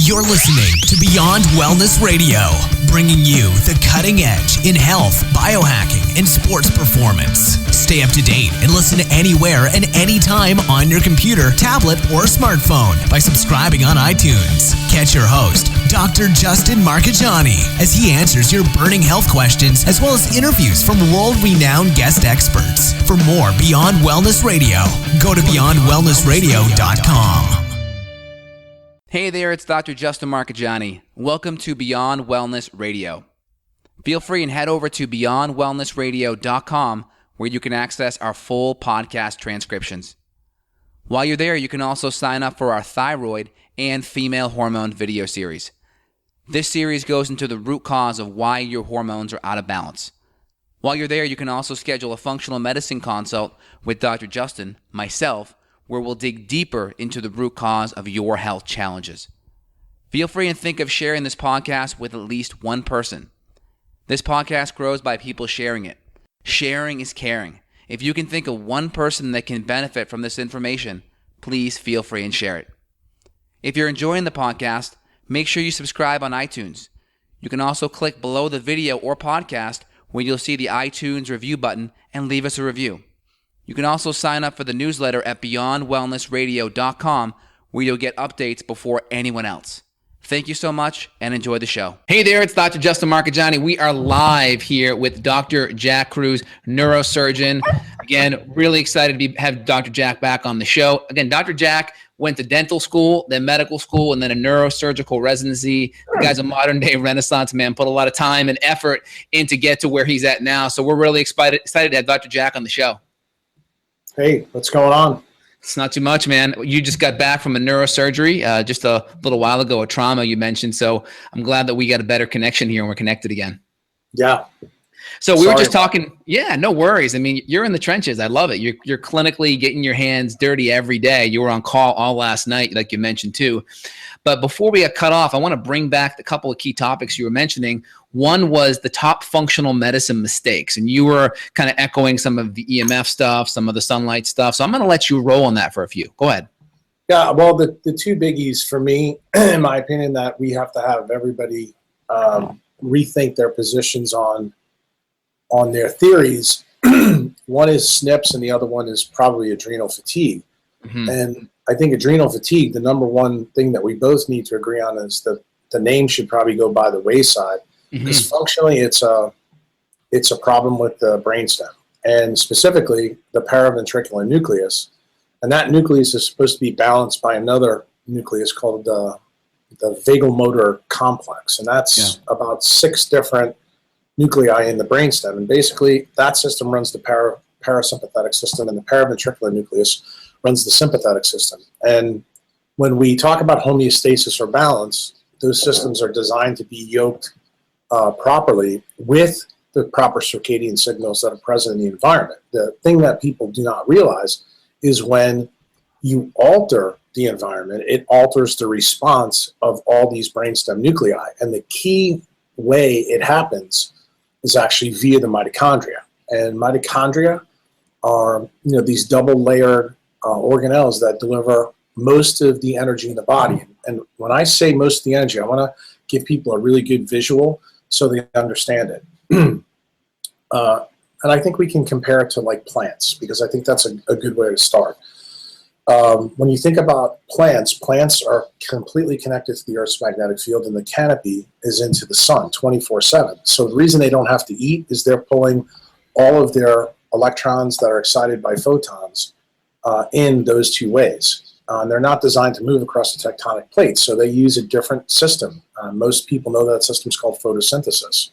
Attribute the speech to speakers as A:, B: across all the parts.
A: You're listening to Beyond Wellness Radio, bringing you the cutting edge in health, biohacking, and sports performance. Stay up to date and listen anywhere and anytime on your computer, tablet, or smartphone by subscribing on iTunes. Catch your host, Dr. Justin Marchegiani, as he answers your burning health questions as well as interviews from world-renowned guest experts. For more Beyond Wellness Radio, go to beyondwellnessradio.com.
B: Hey there, it's Dr. Justin Marchegiani. Welcome to Beyond Wellness Radio. Feel free and head over to beyondwellnessradio.com where you can access our full podcast transcriptions. While you're there, you can also sign up for our thyroid and female hormone video series. This series goes into the root cause of why your hormones are out of balance. While you're there, you can also schedule a functional medicine consult with Dr. Justin, myself, where we'll dig deeper into the root cause of your health challenges. Feel free and think of sharing this podcast with at least one person. This podcast grows by people sharing it. Sharing is caring. If you can think of one person that can benefit from this information, please feel free and share it. If you're enjoying the podcast, make sure you subscribe on iTunes. You can also click below the video or podcast where you'll see the iTunes review button and leave us a review. You can also sign up for the newsletter at beyondwellnessradio.com where you'll get updates before anyone else. Thank you so much and enjoy the show. Hey there, it's Dr. Justin Marchegiani. We are live here with Dr. Jack Kruse, neurosurgeon. Again, really excited to have Dr. Jack back on the show. Again, Dr. Jack went to dental school, then medical school, and then a neurosurgical residency. The guy's a modern day Renaissance man, put a lot of time and effort in to get to where he's at now. So we're really excited to have Dr. Jack on the show.
C: Hey, what's going on?
B: It's not too much, man. You just got back from a neurosurgery just a little while ago, a trauma you mentioned. So I'm glad that we got a better connection here and we're connected again.
C: Yeah.
B: So we were just talking. Yeah, no worries. I mean, you're in the trenches. I love it. You're clinically getting your hands dirty every day. You were on call all last night, like you mentioned too. But before we get cut off, I want to bring back a couple of key topics you were mentioning. One was the top functional medicine mistakes, and you were kind of echoing some of the EMF stuff, some of the sunlight stuff. So I'm going to let you roll on that for a few. Go ahead.
C: Yeah, well, the two biggies for me, in my opinion, that we have to have everybody rethink their positions on their theories. One is SNPs, and the other one is probably adrenal fatigue. Mm-hmm. And I think adrenal fatigue, the number one thing that we both need to agree on is that the name should probably go by the wayside. Because functionally, it's a problem with the brainstem, and specifically the paraventricular nucleus. And that nucleus is supposed to be balanced by another nucleus called the vagal motor complex, and that's about 6 different nuclei in the brainstem. And basically, that system runs the parasympathetic system, and the paraventricular nucleus runs the sympathetic system. And when we talk about homeostasis or balance, those systems are designed to be yoked properly with the proper circadian signals that are present in the environment. The thing that people do not realize is when you alter the environment, it alters the response of all these brainstem nuclei. And the key way it happens is actually via the mitochondria. And mitochondria are, these double-layered organelles that deliver most of the energy in the body. And when I say most of the energy, I want to give people a really good visual so they understand it. And I think we can compare it to like plants, because I think that's a good way to start. When you think about plants are completely connected to the Earth's magnetic field, and the canopy is into the sun 24/7. So the reason they don't have to eat is they're pulling all of their electrons that are excited by photons in those two ways. They're not designed to move across the tectonic plates, so they use a different system. Most people know that system is called photosynthesis.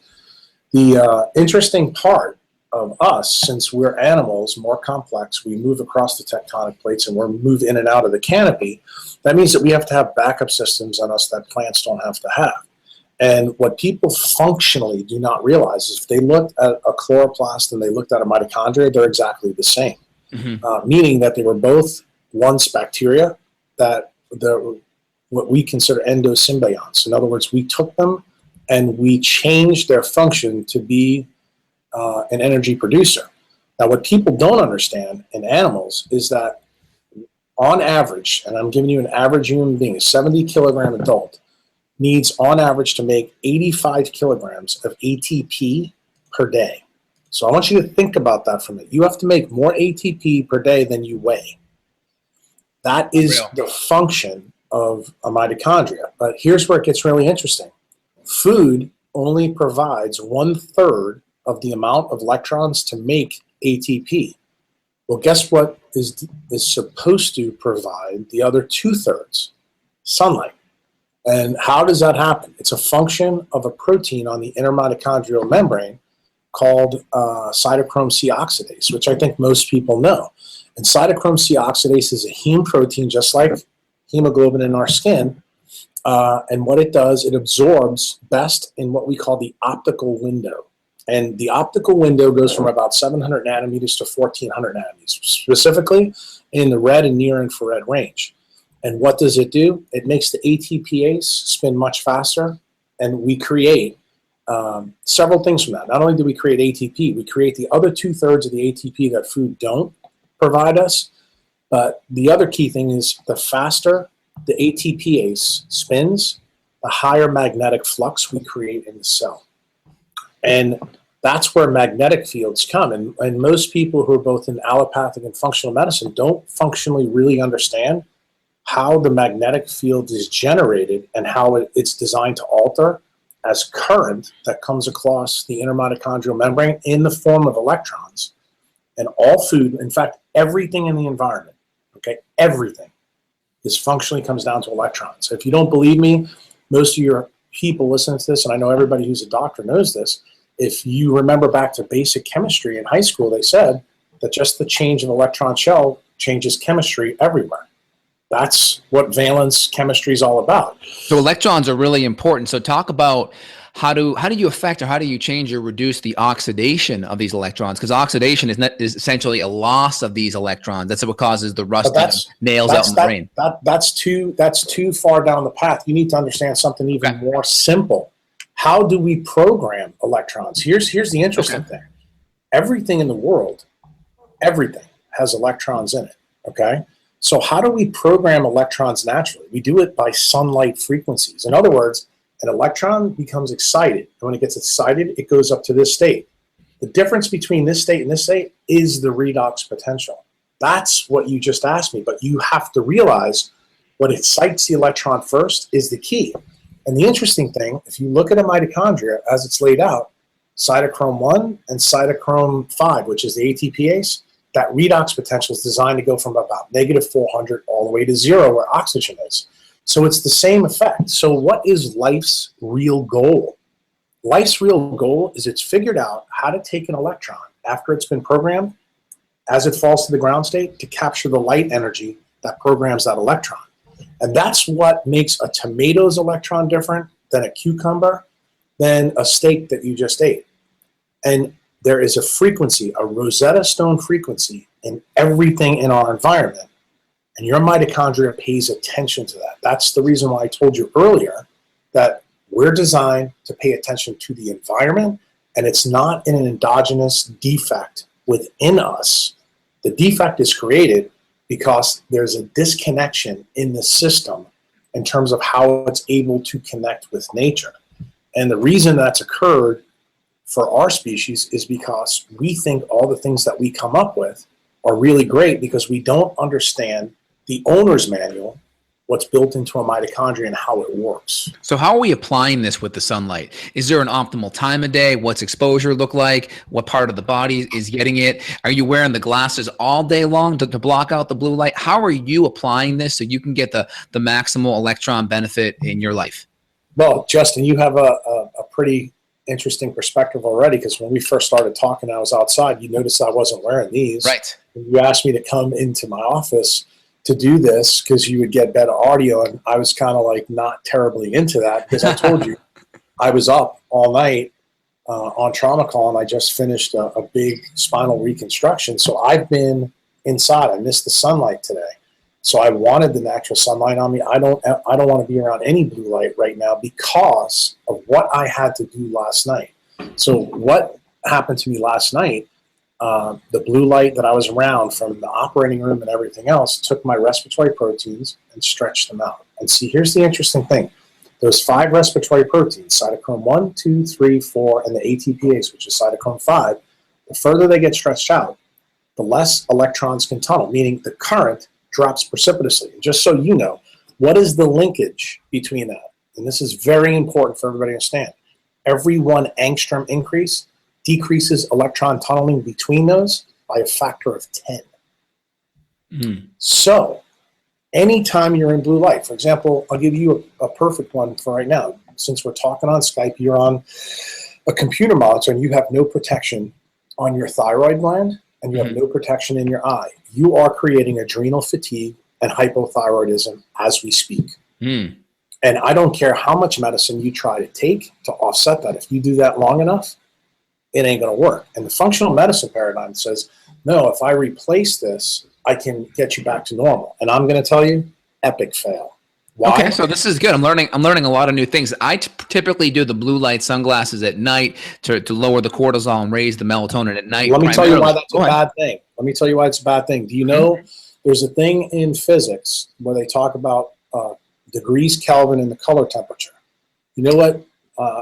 C: The interesting part of us, since we're animals, more complex, we move across the tectonic plates and we're moved in and out of the canopy. That means that we have to have backup systems on us that plants don't have to have. And what people functionally do not realize is if they looked at a chloroplast and they looked at a mitochondria, they're exactly the same. Meaning that they were both once bacteria that what we consider endosymbionts. In other words, we took them and we changed their function to be an energy producer. Now, what people don't understand in animals is that on average, and I'm giving you an average human being, a 70 kilogram adult, needs on average to make 85 kilograms of ATP per day. So I want you to think about that for a minute. You have to make more ATP per day than you weigh. That is the function of a mitochondria. But here's where it gets really interesting. Food only provides 1/3 of the amount of electrons to make ATP. Well, guess what is supposed to provide the other 2/3? Sunlight. And how does that happen? It's a function of a protein on the inner mitochondrial membrane called cytochrome C oxidase, which I think most people know. And cytochrome C oxidase is a heme protein, just like hemoglobin in our skin. And what it does, it absorbs best in what we call the optical window. And the optical window goes from about 700 nanometers to 1400 nanometers, specifically in the red and near infrared range. And what does it do? It makes the ATPase spin much faster, and we create several things from that. Not only do we create ATP, we create the other 2/3 of the ATP that food don't provide us. But the other key thing is the faster the ATPase spins, the higher magnetic flux we create in the cell. And that's where magnetic fields come. And most people who are both in allopathic and functional medicine don't functionally really understand how the magnetic field is generated and how it's designed to alter as current that comes across the inner mitochondrial membrane in the form of electrons. And all food, in fact, everything in the environment, okay, everything is functionally comes down to electrons. So if you don't believe me, most of your people listening to this, and I know everybody who's a doctor knows this, if you remember back to basic chemistry in high school, they said that just the change of electron shell changes chemistry everywhere. That's what valence chemistry is all about.
B: So electrons are really important. So talk about how do you affect or how do you change or reduce the oxidation of these electrons? Because oxidation is essentially a loss of these electrons. That's what causes the rust nails out in the brain.
C: That's too far down the path. You need to understand something even more simple. How do we program electrons? Here's the interesting thing. Everything in the world, everything has electrons in it, okay? So how do we program electrons naturally? We do it by sunlight frequencies. In other words, an electron becomes excited. And when it gets excited, it goes up to this state. The difference between this state and this state is the redox potential. That's what you just asked me. But you have to realize what excites the electron first is the key. And the interesting thing, if you look at a mitochondria as it's laid out, cytochrome 1 and cytochrome 5, which is the ATPase, that redox potential is designed to go from about -400 all the way to 0 where oxygen is. So it's the same effect. So what is life's real goal? Life's real goal is it's figured out how to take an electron after it's been programmed, as it falls to the ground state, to capture the light energy that programs that electron. And that's what makes a tomato's electron different than a cucumber, than a steak that you just ate. And there is a frequency, a Rosetta Stone frequency in everything in our environment. And your mitochondria pays attention to that. That's the reason why I told you earlier that we're designed to pay attention to the environment, and it's not an endogenous defect within us. The defect is created because there's a disconnection in the system in terms of how it's able to connect with nature. And the reason that's occurred for our species is because we think all the things that we come up with are really great because we don't understand the owner's manual, what's built into a mitochondria and how it works.
B: So how are we applying this with the sunlight? Is there an optimal time of day? What's exposure look like? What part of the body is getting it? Are you wearing the glasses all day long to block out the blue light? How are you applying this so you can get the maximal electron benefit in your life?
C: Well, Justin, you have a pretty interesting perspective already, because when we first started talking, I was outside. You noticed I wasn't wearing these.
B: Right.
C: You asked me to come into my office to do this because you would get better audio, and I was kind of like not terribly into that because I told you I was up all night on trauma call, and I just finished a big spinal reconstruction. So I've been inside. I missed the sunlight today. So I wanted the natural sunlight on me. I don't want to be around any blue light right now because of what I had to do last night. So what happened to me last night, the blue light that I was around from the operating room and everything else took my respiratory proteins and stretched them out. And see, here's the interesting thing. Those 5 respiratory proteins, cytochrome 1, 2, 3, 4, and the ATPase, which is cytochrome 5, the further they get stretched out, the less electrons can tunnel, meaning the current drops precipitously. And just so you know, what is the linkage between that? And this is very important for everybody to understand. Every 1 angstrom increase decreases electron tunneling between those by a factor of 10. So anytime you're in blue light, for example, I'll give you a perfect one for right now. Since we're talking on Skype, you're on a computer monitor and you have no protection on your thyroid gland and you have no protection in your eye. You are creating adrenal fatigue and hypothyroidism as we speak. And I don't care how much medicine you try to take to offset that. If you do that long enough, it ain't going to work. And the functional medicine paradigm says, no, if I replace this, I can get you back to normal. And I'm going to tell you, epic fail. Why?
B: Okay, so this is good. I'm learning a lot of new things. I typically do the blue light sunglasses at night to lower the cortisol and raise the melatonin at night.
C: Let me tell you why that's a bad thing. Let me tell you why it's a bad thing. Do you know there's a thing in physics where they talk about degrees Kelvin and the color temperature? You know what?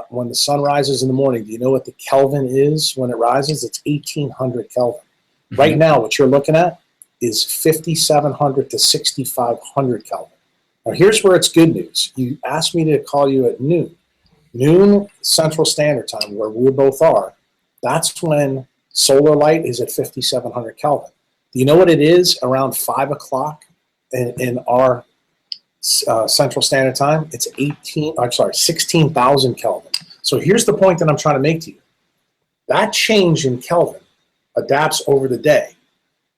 C: When the sun rises in the morning, do you know what the Kelvin is when it rises? It's 1800 Kelvin. Right now, what you're looking at is 5700 to 6500 Kelvin. Now, here's where it's good news. You asked me to call you at noon Central Standard Time, where we both are. That's when solar light is at 5700 Kelvin. Do you know what it is around 5 o'clock in our Central Standard Time? It's 16,000 Kelvin. So here's the point that I'm trying to make to you. That change in Kelvin adapts over the day.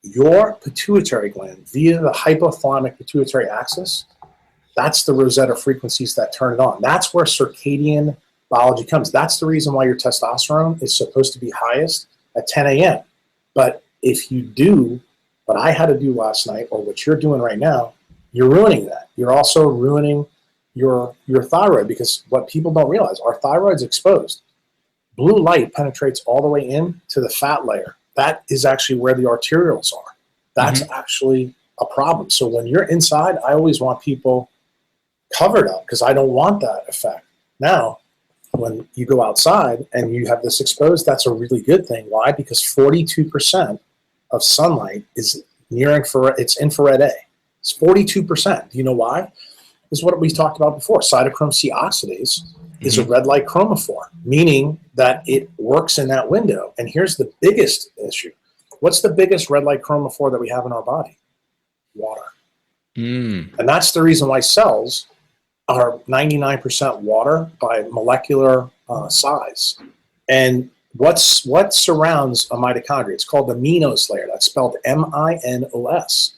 C: Your pituitary gland, via the hypothalamic pituitary axis, that's the Rosetta frequencies that turn it on. That's where circadian biology comes. That's the reason why your testosterone is supposed to be highest at 10 a.m. But if you do what I had to do last night, or what you're doing right now, you're ruining that. You're also ruining your thyroid, because what people don't realize, our thyroid's exposed. Blue light penetrates all the way in to the fat layer. That is actually where the arterioles are. That's actually a problem. So when you're inside, I always want people covered up because I don't want that effect. Now, when you go outside and you have this exposed, that's a really good thing. Why? Because 42% of sunlight is near infrared. It's infrared A. It's 42%. Do you know why? This is what we talked about before. Cytochrome C oxidase is a red light chromophore, meaning that it works in that window. And here's the biggest issue. What's the biggest red light chromophore that we have in our body? Water. And that's the reason why cells are 99% water by molecular size. And what surrounds a mitochondria? It's called the Minos layer. That's spelled M-I-N-O-S.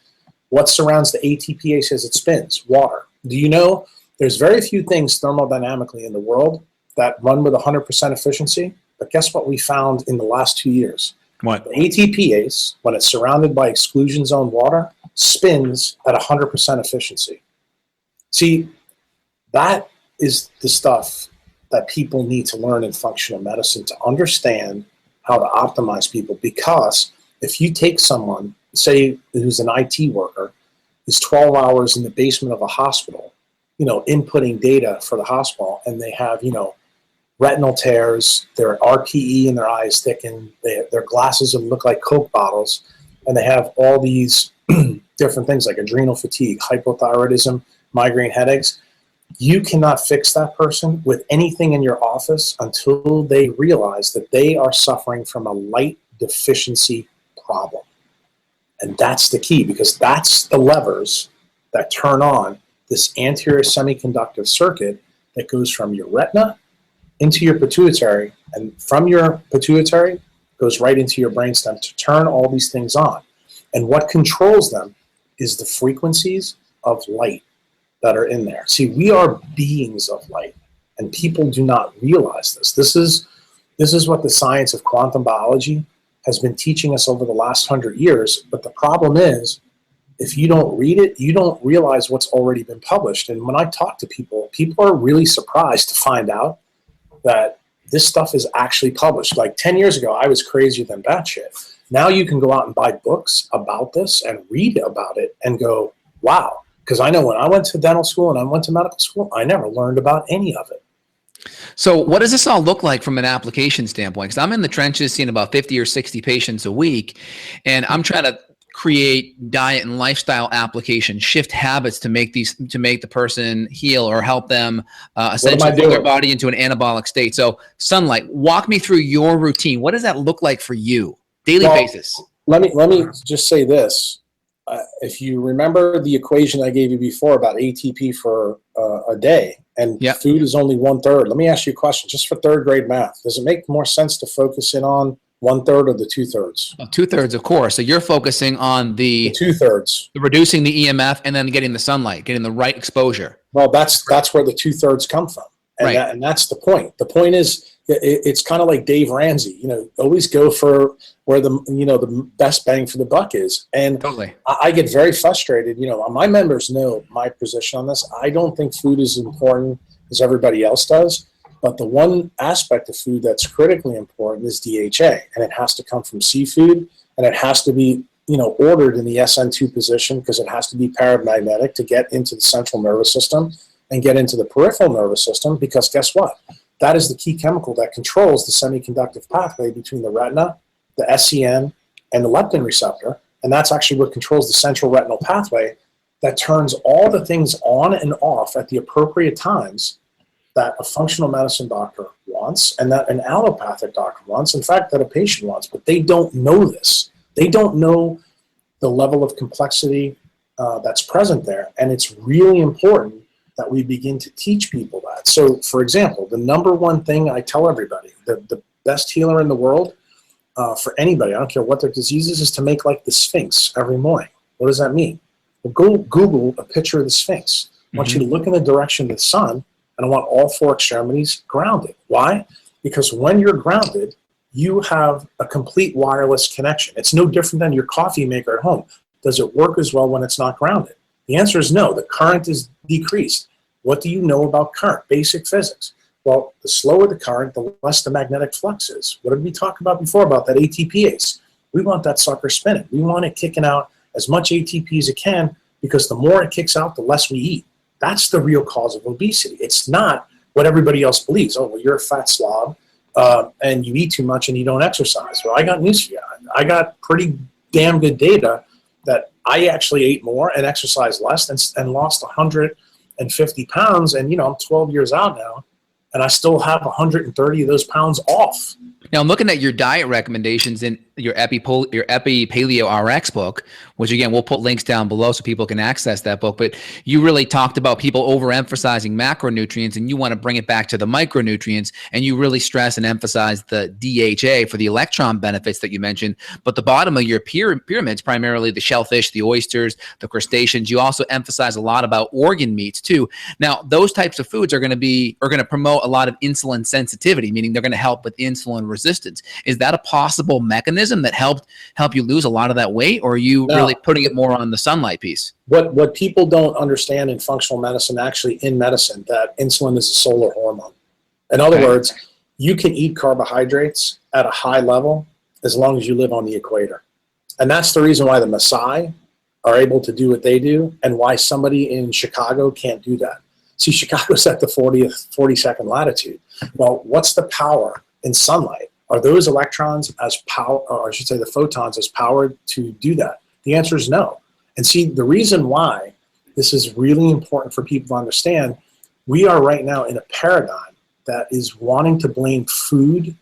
C: What surrounds the ATPase as it spins? Water. Do you know there's very few things thermodynamically in the world that run with 100% efficiency? But guess what we found in the last 2 years?
B: What?
C: The ATPase, when it's surrounded by exclusion zone water, spins at 100% efficiency. See, that is the stuff that people need to learn in functional medicine to understand how to optimize people. Because if you take someone, say, who's an IT worker, is 12 hours in the basement of a hospital, inputting data for the hospital, and they have, retinal tears, their RPE in their eyes thicken, their glasses look like Coke bottles, and they have all these different things like adrenal fatigue, hypothyroidism, migraine headaches. You cannot fix that person with anything in your office until they realize that they are suffering from a light deficiency problem. And that's the key, because that's the levers that turn on this anterior semiconductive circuit that goes from your retina into your pituitary, and from your pituitary goes right into your brainstem to turn all these things on. And what controls them is the frequencies of light that are in there. See, we are beings of light, and people do not realize this. This is what the science of quantum biology has been teaching us over the last 100 years. But the problem is, if you don't read it, you don't realize what's already been published. And when I talk to people, people are really surprised to find out that this stuff is actually published. Like 10 years ago, I was crazier than batshit. Now you can go out and buy books about this and read about it and go, wow, Because I know when I went to dental school and I went to medical school, I never learned about any of it.
B: So what does this all look like from an application standpoint? Because I'm in the trenches seeing about 50 or 60 patients a week, and I'm trying to create diet and lifestyle applications, shift habits to make the person heal or help them essentially put their body into an anabolic state. So sunlight, walk me through your routine. What does that look like for you, daily basis?
C: Let me just say this. If you remember the equation I gave you before about ATP for a day, and food is only 1/3. Let me ask you a question, just for third grade math. Does it make more sense to focus in on 1/3 or the 2/3?
B: 2/3, of course. So you're focusing on the
C: 2/3,
B: reducing the EMF, and then getting the sunlight, getting the right exposure.
C: Well, that's where the 2/3 come from, and and that's the point. The point is, it's kind of like Dave Ramsey. Always go for where the best bang for the buck is. And
B: totally,
C: I get very frustrated. My members know my position on this. I don't think food is important as everybody else does. But the one aspect of food that's critically important is DHA, and it has to come from seafood, and it has to be, ordered in the SN2 position because it has to be paramagnetic to get into the central nervous system and get into the peripheral nervous system, because guess what? That is the key chemical that controls the semiconductive pathway between the retina, the SCN, and the leptin receptor, and that's actually what controls the central retinal pathway that turns all the things on and off at the appropriate times that a functional medicine doctor wants and that an allopathic doctor wants, in fact, that a patient wants, but they don't know this. They don't know the level of complexity that's present there, and it's really important that we begin to teach people that. So, for example, the number one thing I tell everybody, the best healer in the world for anybody, I don't care what their disease is to make like the Sphinx every morning. What does that mean? Well, go Google a picture of the Sphinx. I want you to look in the direction of the sun, and I want all four extremities grounded. Why? Because when you're grounded, you have a complete wireless connection. It's no different than your coffee maker at home. Does it work as well when it's not grounded? The answer is no. The current is decreased. What do you know about current? Basic physics. Well, the slower the current, the less the magnetic flux is. What did we talk about before about that ATPase? We want that sucker spinning. We want it kicking out as much ATP as it can, because the more it kicks out, the less we eat. That's the real cause of obesity. It's not what everybody else believes. Oh, well, you're a fat slob and you eat too much and you don't exercise. Well, I got news for you. I got pretty damn good data that I actually ate more and exercised less and lost 150 pounds. And, I'm 12 years out now, and I still have 130 of those pounds off.
B: Now, I'm looking at your diet recommendations in your Epi Paleo RX book, which again, we'll put links down below so people can access that book. But you really talked about people overemphasizing macronutrients, and you want to bring it back to the micronutrients, and you really stress and emphasize the DHA for the electron benefits that you mentioned. But the bottom of your pyramids, primarily the shellfish, the oysters, the crustaceans, you also emphasize a lot about organ meats too. Now, those types of foods are going to promote a lot of insulin sensitivity, meaning they're going to help with insulin resistance. Is that a possible mechanism that help you lose a lot of that weight, or are you really putting it more on the sunlight piece?
C: What people don't understand in functional medicine, actually in medicine, that insulin is a solar hormone. In other words, you can eat carbohydrates at a high level as long as you live on the equator. And that's the reason why the Maasai are able to do what they do, and why somebody in Chicago can't do that. See, Chicago's at the 42nd latitude. Well, what's the power in sunlight? Are those electrons as power, or I should say the photons as powered to do that? The answer is no. And see, the reason why this is really important for people to understand, we are right now in a paradigm that is wanting to blame food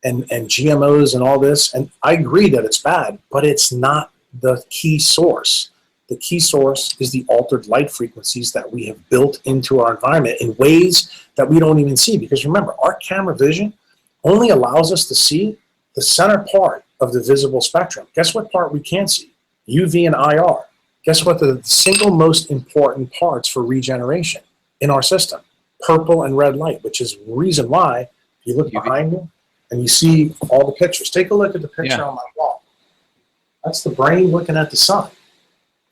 C: and GMOs and all this. And I agree that it's bad, but it's not the key source. The key source is the altered light frequencies that we have built into our environment in ways that we don't even see. Because remember, our camera vision only allows us to see the center part of the visible spectrum. Guess what part we can't see? UV and IR. Guess what the single most important parts for regeneration in our system? Purple and red light, which is the reason why, if you look behind me and you see all the pictures, take a look at the picture on my wall. That's the brain looking at the sun.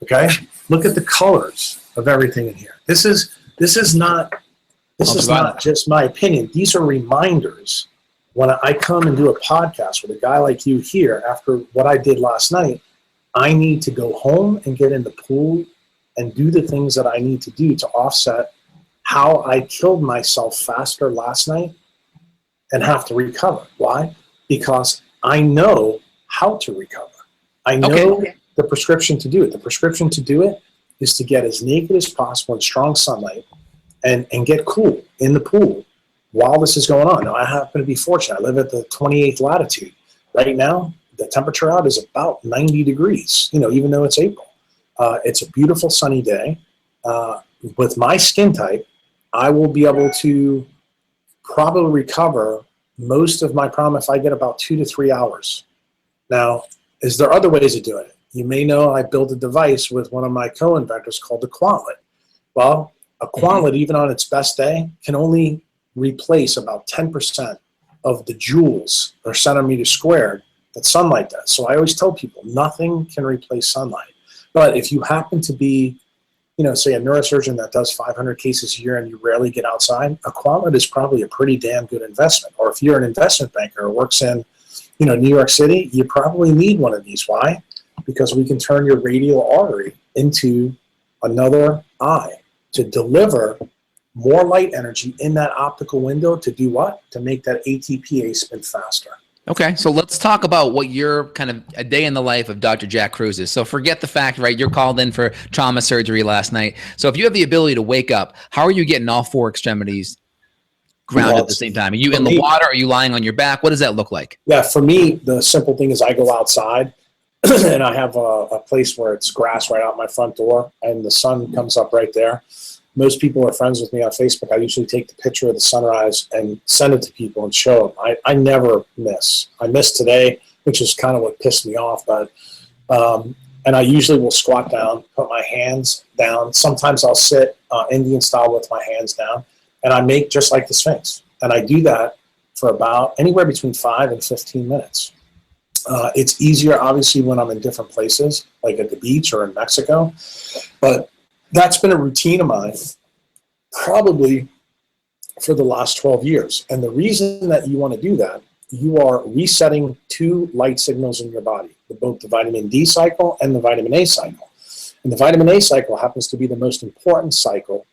C: Okay? Look at the colors of everything in here. This is not just my opinion. These are reminders. When I come and do a podcast with a guy like you here, after what I did last night, I need to go home and get in the pool and do the things that I need to do to offset how I killed myself faster last night and have to recover. Why? Because I know how to recover. I know the prescription to do it. The prescription to do it is to get as naked as possible in strong sunlight and get cool in the pool while this is going on. Now, I happen to be fortunate. I live at the 28th latitude. Right now, the temperature out is about 90 degrees, even though it's April. It's a beautiful sunny day. With my skin type, I will be able to probably recover most of my problem if I get about 2 to 3 hours. Now, is there other ways of doing it? You may know I built a device with one of my co-inventors called the quantlet. Well, a quantlet, even on its best day, can only replace about 10% of the joules or centimeters squared that sunlight does. So I always tell people nothing can replace sunlight. But if you happen to be, say a neurosurgeon that does 500 cases a year and you rarely get outside, a quantlet is probably a pretty damn good investment. Or if you're an investment banker or works in, New York City, you probably need one of these. Why? Because we can turn your radial artery into another eye to deliver more light energy in that optical window to do what? To make that ATPase spin faster.
B: Okay, so let's talk about what your kind of a day in the life of Dr. Jack Kruse is. So forget the fact, right, you're called in for trauma surgery last night. So if you have the ability to wake up, how are you getting all four extremities grounded at the same time? Are you in the water? Are you lying on your back? What does that look like?
C: Yeah, for me, the simple thing is I go outside and I have a place where it's grass right out my front door and the sun comes up right there. Most people are friends with me on Facebook. I usually take the picture of the sunrise and send it to people and show them. I never miss. I missed today, which is kind of what pissed me off. But and I usually will squat down, put my hands down. Sometimes I'll sit Indian style with my hands down, and I make just like the Sphinx. And I do that for about anywhere between 5 and 15 minutes. It's easier, obviously, when I'm in different places, like at the beach or in Mexico. But that's been a routine of mine probably for the last 12 years. And the reason that you want to do that, you are resetting 2 light signals in your body, both the vitamin D cycle and the vitamin A cycle. And the vitamin A cycle happens to be the most important cycle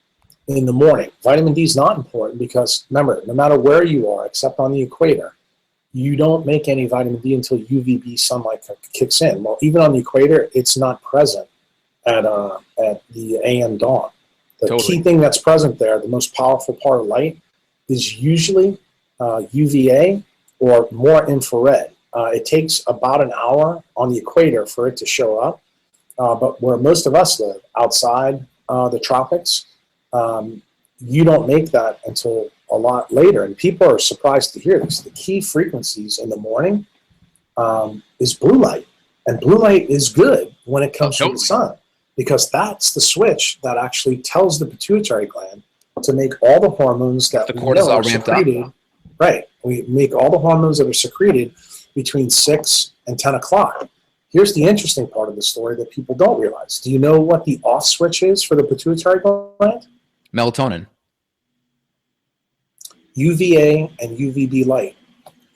C: in the morning. Vitamin D is not important because, remember, no matter where you are, except on the equator, you don't make any vitamin D until UVB sunlight kicks in. Well, even on the equator, it's not present at the AM dawn. The key thing that's present there, the most powerful part of light, is usually UVA or more infrared. It takes about an hour on the equator for it to show up. But where most of us live, outside the tropics, you don't make that until a lot later. And people are surprised to hear this. The key frequencies in the morning is blue light. And blue light is good when it comes from the sun, because that's the switch that actually tells the pituitary gland to make all the hormones that
B: the cortisol ramped up.
C: Right. We make all the hormones that are secreted between 6 and 10 o'clock. Here's the interesting part of the story that people don't realize. Do you know what the off switch is for the pituitary gland?
B: Melatonin.
C: UVA and UVB light.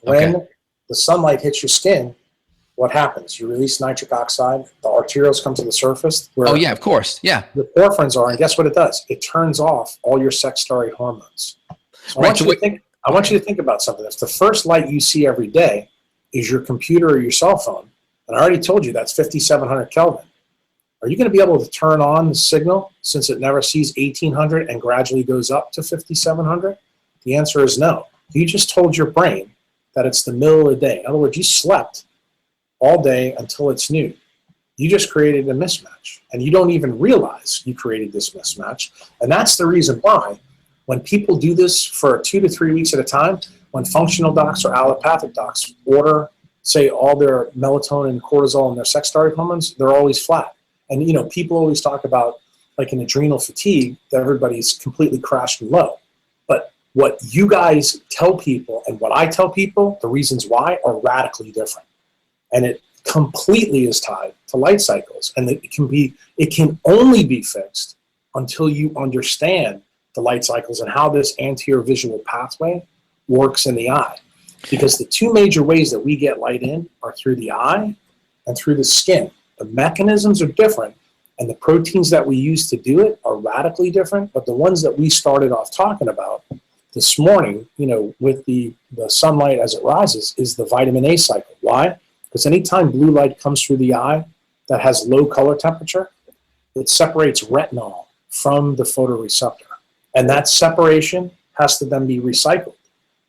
C: When the sunlight hits your skin, what happens? You release nitric oxide, the arterioles come to the surface. Where
B: of course. Yeah.
C: The porphyrins are, and guess what it does? It turns off all your sexury hormones. So I want you to think about something. If the first light you see every day is your computer or your cell phone, and I already told you that's 5,700 Kelvin, are you going to be able to turn on the signal since it never sees 1,800 and gradually goes up to 5,700? The answer is no. You just told your brain that it's the middle of the day. In other words, you slept all day until it's noon. You just created a mismatch, and you don't even realize you created this mismatch. And that's the reason why when people do this for 2 to 3 weeks at a time, when functional docs or allopathic docs order, say, all their melatonin, cortisol, and their sex steroid hormones, they're always flat. And, people always talk about like an adrenal fatigue, that everybody's completely crashed and low. But what you guys tell people and what I tell people, the reasons why are radically different. And it completely is tied to light cycles. And it can only be fixed until you understand the light cycles and how this anterior visual pathway works in the eye. Because the 2 major ways that we get light in are through the eye and through the skin. The mechanisms are different, And the proteins that we use to do it are radically different, but the ones that we started off talking about this morning, with the sunlight as it rises, is the vitamin A cycle. Why? Because anytime blue light comes through the eye that has low color temperature, it separates retinol from the photoreceptor. And that separation has to then be recycled.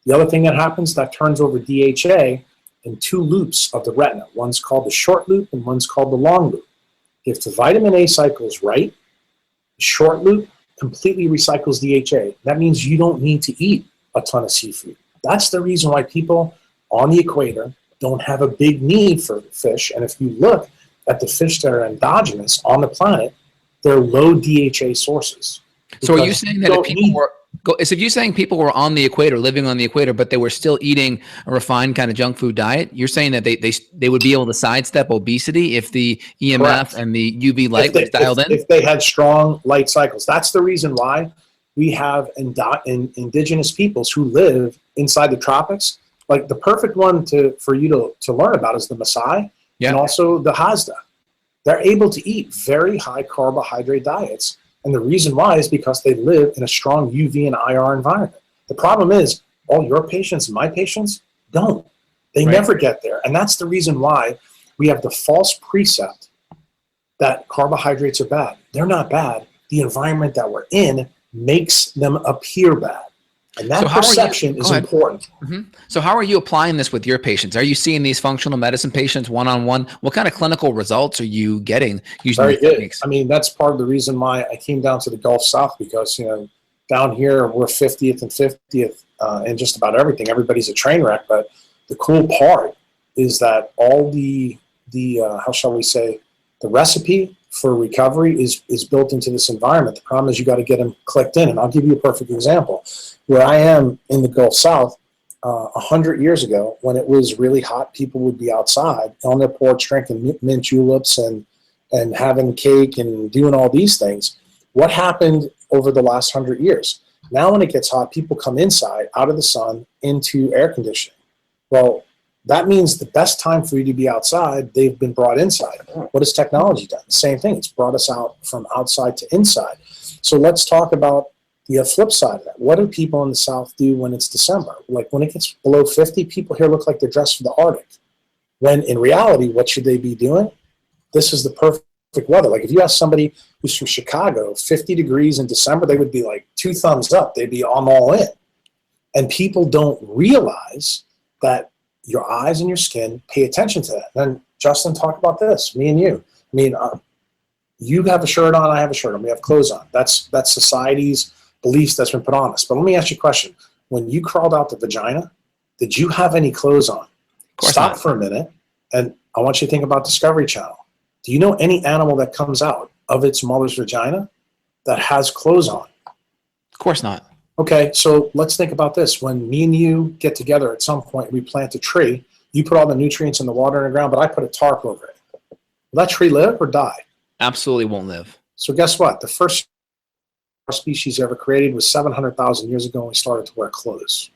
C: The other thing that happens, that turns over DHA in two loops of the retina. One's called the short loop and one's called the long loop. If the vitamin A cycle is right, the short loop completely recycles DHA. That means you don't need to eat a ton of seafood. That's the reason why people on the equator don't have a big need for fish. And if you look at the fish that are endogenous on the planet, they're low DHA sources.
B: So are you saying that if you're saying people were on the equator, living on the equator, but they were still eating a refined kind of junk food diet, you're saying that they would be able to sidestep obesity if the EMF
C: Correct.
B: And the UV light was dialed in?
C: If they had strong light cycles. That's the reason why we have indigenous peoples who live inside the tropics. Like the perfect one for you to learn about is the Maasai and also the Hazda. They're able to eat very high carbohydrate diets. And the reason why is because they live in a strong UV and IR environment. The problem is all your patients and my patients don't. They never get there. And that's the reason why we have the false precept that carbohydrates are bad. They're not bad. The environment that we're in makes them appear bad. And that perception is important.
B: Mm-hmm. So how are you applying this with your patients? Are you seeing these functional medicine patients one-on-one? What kind of clinical results are you getting using these techniques?
C: I mean, that's part of the reason why I came down to the Gulf South, because, down here we're 50th and 50th in just about everything. Everybody's a train wreck. But the cool part is that all the how shall we say, the recipe for recovery is built into this environment. The problem is you got to get them clicked in. And I'll give you a perfect example. Where I am in the Gulf South, 100 years ago, when it was really hot, people would be outside on their porch drinking mint juleps and having cake and doing all these things. What happened over the last 100 years? Now when it gets hot, people come inside, out of the sun, into air conditioning. Well, that means the best time for you to be outside, they've been brought inside. What has technology done? The same thing. It's brought us out from outside to inside. So let's talk about the flip side of that. What do people in the South do when it's December? Like when it gets below 50, people here look like they're dressed for the Arctic. When in reality, what should they be doing? This is the perfect weather. Like if you ask somebody who's from Chicago, 50 degrees in December, they would be like 2 thumbs up. They'd be all in. And people don't realize that your eyes and your skin pay attention to that. And Justin, talk about this, me and you. I mean, you have a shirt on, I have a shirt on, we have clothes on. That's society's beliefs that's been put on us. But let me ask you a question. When you crawled out the vagina, did you have any clothes on? Stop for a minute, and I want you to think about Discovery Channel. Do you know any animal that comes out of its mother's vagina that has clothes on?
B: Of course not.
C: Okay, so let's think about this. When me and you get together at some point, we plant a tree, you put all the nutrients in the water in the ground, but I put a tarp over it. Will that tree live or die?
B: Absolutely won't live.
C: So guess what? The first species ever created was 700,000 years ago when we started to wear clothes.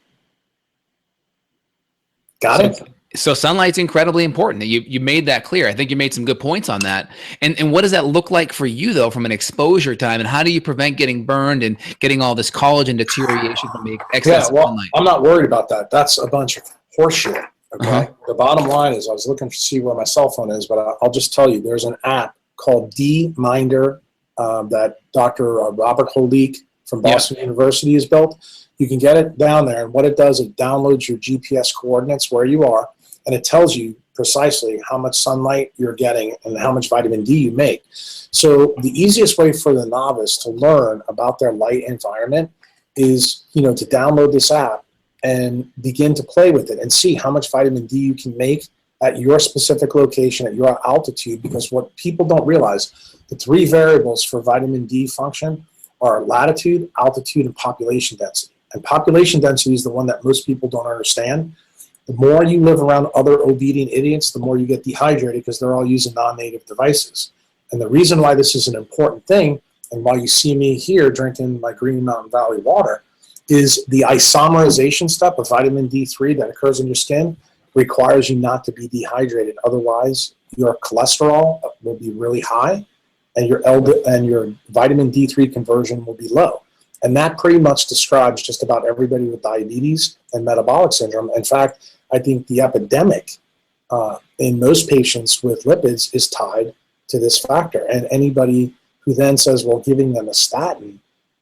C: Got it?
B: So sunlight's incredibly important. You made that clear. I think you made some good points on that. And what does that look like for you, though, from an exposure time? And how do you prevent getting burned and getting all this collagen deterioration from the excess sunlight?
C: I'm not worried about that. That's a bunch of horseshit. Okay. The bottom line is I was looking to see where my cell phone is, but I'll just tell you, there's an app called D-Minder that Dr. Robert Holik from Boston University has built. You can get it down there, and what it does, it downloads your GPS coordinates where you are, and it tells you precisely how much sunlight you're getting and how much vitamin D you make. So the easiest way for the novice to learn about their light environment is, to download this app and begin to play with it and see how much vitamin D you can make at your specific location, at your altitude, because what people don't realize, the 3 variables for vitamin D function are latitude, altitude, and population density. And population density is the one that most people don't understand. The more you live around other obedient idiots, the more you get dehydrated because they're all using non-native devices. And the reason why this is an important thing, and why you see me here drinking my Green Mountain Valley water, is the isomerization step of vitamin D3 that occurs in your skin requires you not to be dehydrated. Otherwise, your cholesterol will be really high, and your vitamin D3 conversion will be low. And that pretty much describes just about everybody with diabetes and metabolic syndrome. In fact, I think the epidemic in most patients with lipids is tied to this factor. And anybody who then says, well, giving them a statin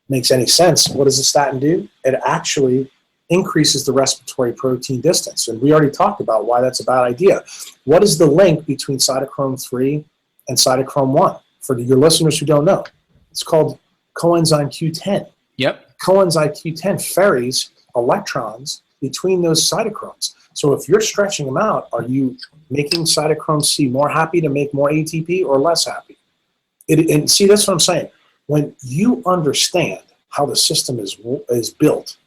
C: makes any sense, what does a statin do? It actually increases the respiratory protein distance. And we already talked about why that's a bad idea. What is the link between cytochrome 3 and cytochrome 1? For your listeners who don't know, it's called coenzyme Q10.
B: Yep.
C: Coenzyme Q10 ferries electrons between those cytochromes. So if you're stretching them out, are you making cytochrome C more happy to make more ATP or less happy? And see, that's what I'm saying. When you understand how the system is built,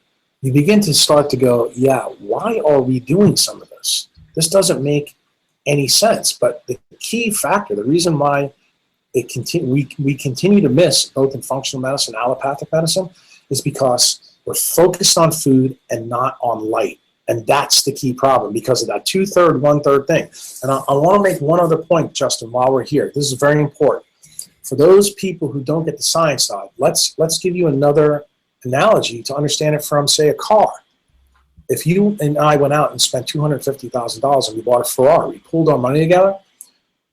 C: you begin to start to go, yeah, why are we doing some of this? This doesn't make any sense. But the key factor, the reason why we continue to miss both in functional medicine and allopathic medicine is because we're focused on food and not on light. And that's the key problem because of that 2/3, 1/3 thing. And I want to make one other point, Justin, while we're here. This is very important. For those people who don't get the science side, let's give you another analogy to understand it from, say, a car. If you and I went out and spent $250,000 and we bought a Ferrari, we pooled our money together,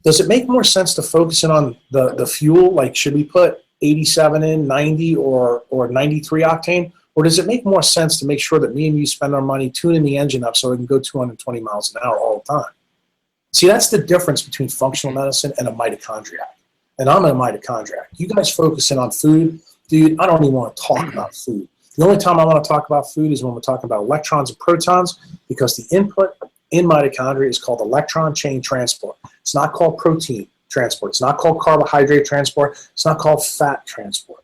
C: does it make more sense to focus in on the fuel? Like, should we put 87 in, 90 or 93 octane? Or does it make more sense to make sure that me and you spend our money tuning the engine up so it can go 220 miles an hour all the time? See, that's the difference between functional medicine and a mitochondriac. And I'm a mitochondriac. You guys focus in on food. Dude, I don't even want to talk about food. The only time I want to talk about food is when we're talking about electrons and protons, because the input in mitochondria is called electron chain transport. It's not called protein transport. It's not called carbohydrate transport. It's not called fat transport.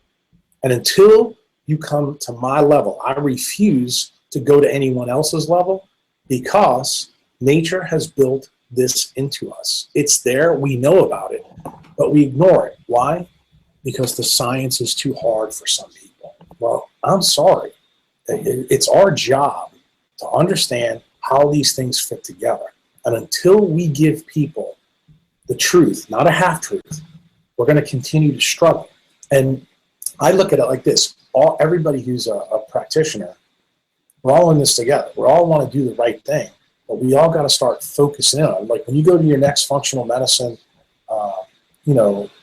C: And until you come to my level, I refuse to go to anyone else's level because nature has built this into us. It's there. We know about it, but we ignore it. Why? Because the science is too hard for some people. Well, I'm sorry. It's our job to understand how these things fit together. And until we give people the truth, not a half-truth, we're going to continue to struggle. And I look at it like this. Everybody who's a practitioner, we're all in this together. We all want to do the right thing, but we all got to start focusing in on. Like when you go to your next functional medicine,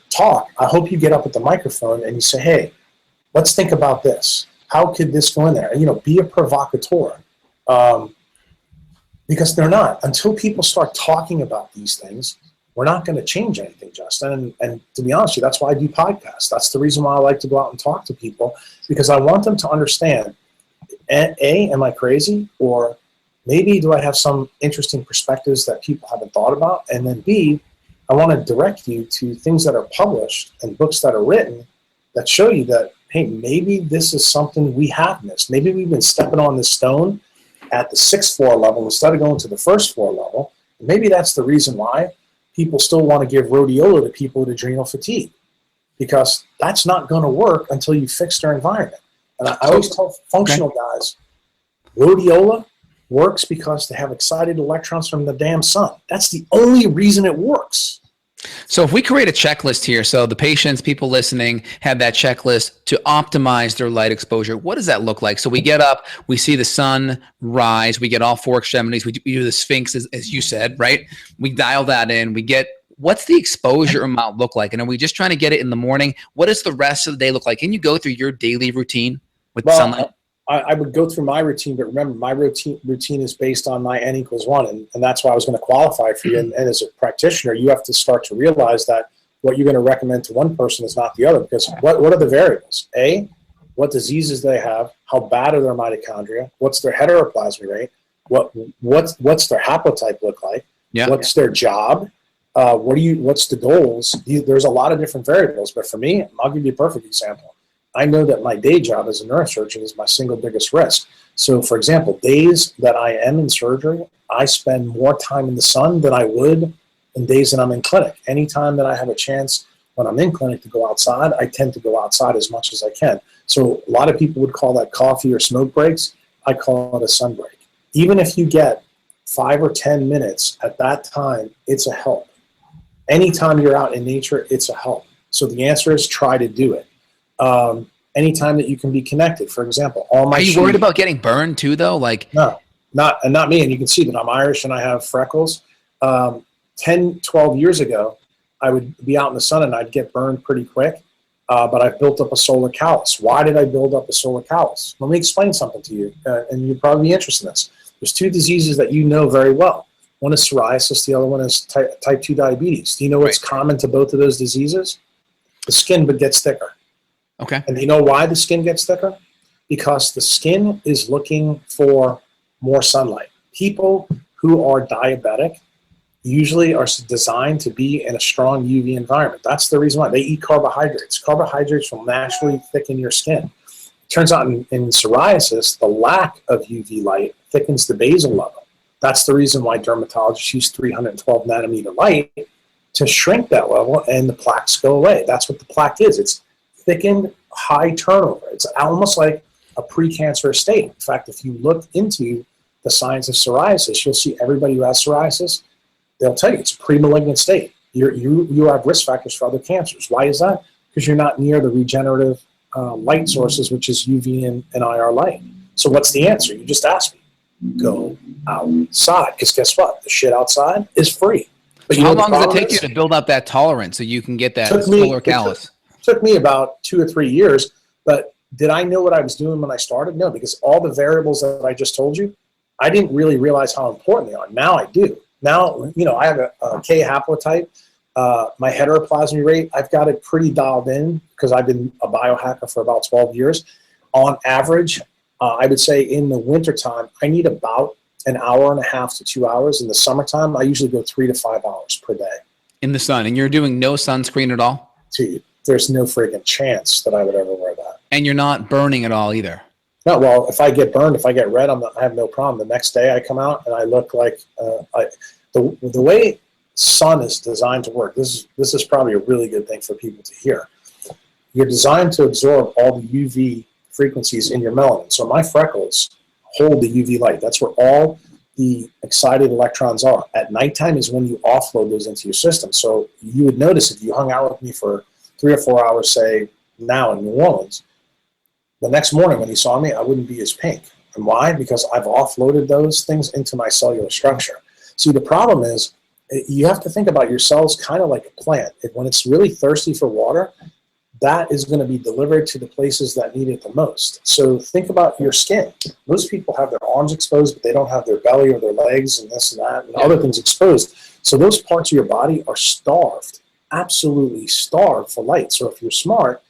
C: talk, I hope you get up at the microphone and you say, hey, let's think about this. How could this go in there? Be a provocateur. Because they're not. Until people start talking about these things, we're not going to change anything, Justin. And to be honest with you, that's why I do podcasts. That's the reason why I like to go out and talk to people, because I want them to understand, A, am I crazy? Or maybe do I have some interesting perspectives that people haven't thought about? And then B, I want to direct you to things that are published and books that are written that show you that, hey, maybe this is something we have missed. Maybe we've been stepping on this stone at the 6th floor level instead of going to the 1st floor level. And maybe that's the reason why people still want to give rhodiola to people with adrenal fatigue, because that's not going to work until you fix their environment. And I always tell functional guys, rhodiola works because they have excited electrons from the damn sun. That's the only reason it works.
B: So if we create a checklist here, so the patients, people listening have that checklist to optimize their light exposure, what does that look like? So we get up, we see the sun rise, we get all 4 extremities, we do the Sphinx, as you said, right? We dial that in, we get, what's the exposure amount look like? And are we just trying to get it in the morning? What does the rest of the day look like? Can you go through your daily routine with sunlight?
C: I would go through my routine, but remember, my routine is based on my N=1, and that's why I was going to qualify for you. And as a practitioner, you have to start to realize that what you're going to recommend to one person is not the other, because what are the variables? A, what diseases they have, how bad are their mitochondria, what's their heteroplasmy rate, what's their haplotype look like, what's their job, what's the goals? There's a lot of different variables, but for me, I'll give you a perfect example. I know that my day job as a neurosurgeon is my single biggest risk. So, for example, days that I am in surgery, I spend more time in the sun than I would in days that I'm in clinic. Anytime that I have a chance when I'm in clinic to go outside, I tend to go outside as much as I can. So a lot of people would call that coffee or smoke breaks. I call it a sun break. Even if you get 5 or 10 minutes at that time, it's a help. Anytime you're out in nature, it's a help. So the answer is try to do it. Anytime that you can be connected, for example,
B: Are you worried about getting burned too, though? Like,
C: no, not me. And you can see that I'm Irish and I have freckles. 10, 12 years ago, I would be out in the sun and I'd get burned pretty quick. But I've built up a solar callus. Why did I build up a solar callus? Let me explain something to you, and you'll probably be interested in this. There's two diseases that you know very well. One is psoriasis. The other one is type 2 diabetes. Do you know what's common to both of those diseases? The skin gets thicker.
B: okay.
C: And do you know why the skin gets thicker? Because the skin is looking for more sunlight. People who are diabetic usually are designed to be in a strong UV environment. That's the reason why they eat carbohydrates. Carbohydrates will naturally thicken your skin. Turns out in psoriasis, the lack of UV light thickens the basal level. That's the reason why dermatologists use 312 nanometer light to shrink that level and the plaques go away. That's what the plaque is. It's thickened, high turnover. It's almost like a precancerous state. In fact, if you look into the science of psoriasis, you'll see everybody who has psoriasis, they'll tell you it's a pre-malignant state. You have risk factors for other cancers. Why is that? Because you're not near the regenerative light sources, which is UV and IR light. So what's the answer? You just asked me. Go outside. Because guess what? The shit outside is free. But
B: How long does it take you to build up that tolerance so you can get that solar callus?
C: It took me about 2 or 3 years. But did I know what I was doing when I started? No, because all the variables that I just told you, I didn't really realize how important they are. Now I do. Now, I have a K haplotype. My heteroplasmy rate, I've got it pretty dialed in because I've been a biohacker for about 12 years. On average, I would say in the wintertime, I need about an hour and a half to 2 hours. In the summertime, I usually go 3 to 5 hours per day.
B: In the sun, and you're doing no sunscreen at all?
C: There's no freaking chance that I would ever wear that.
B: And you're not burning at all either?
C: No, well, if I get burned, if I get red, I have no problem. The next day I come out and I look like the way sun is designed to work. This is probably a really good thing for people to hear. You're designed to absorb all the UV frequencies in your melanin. So my freckles hold the UV light. That's where all the excited electrons are. At nighttime is when you offload those into your system. So you would notice if you hung out with me for 3 or 4 hours, say now in New Orleans, the next morning when you saw me, I wouldn't be as pink. And why? Because I've offloaded those things into my cellular structure. See, the problem is you have to think about your cells kind of like a plant. When it's really thirsty for water, that is going to be delivered to the places that need it the most. So think about your skin. Most people have their arms exposed, but they don't have their belly or their legs and this and that and other things exposed. So those parts of your body are starved, absolutely starved for light. So if you're smart,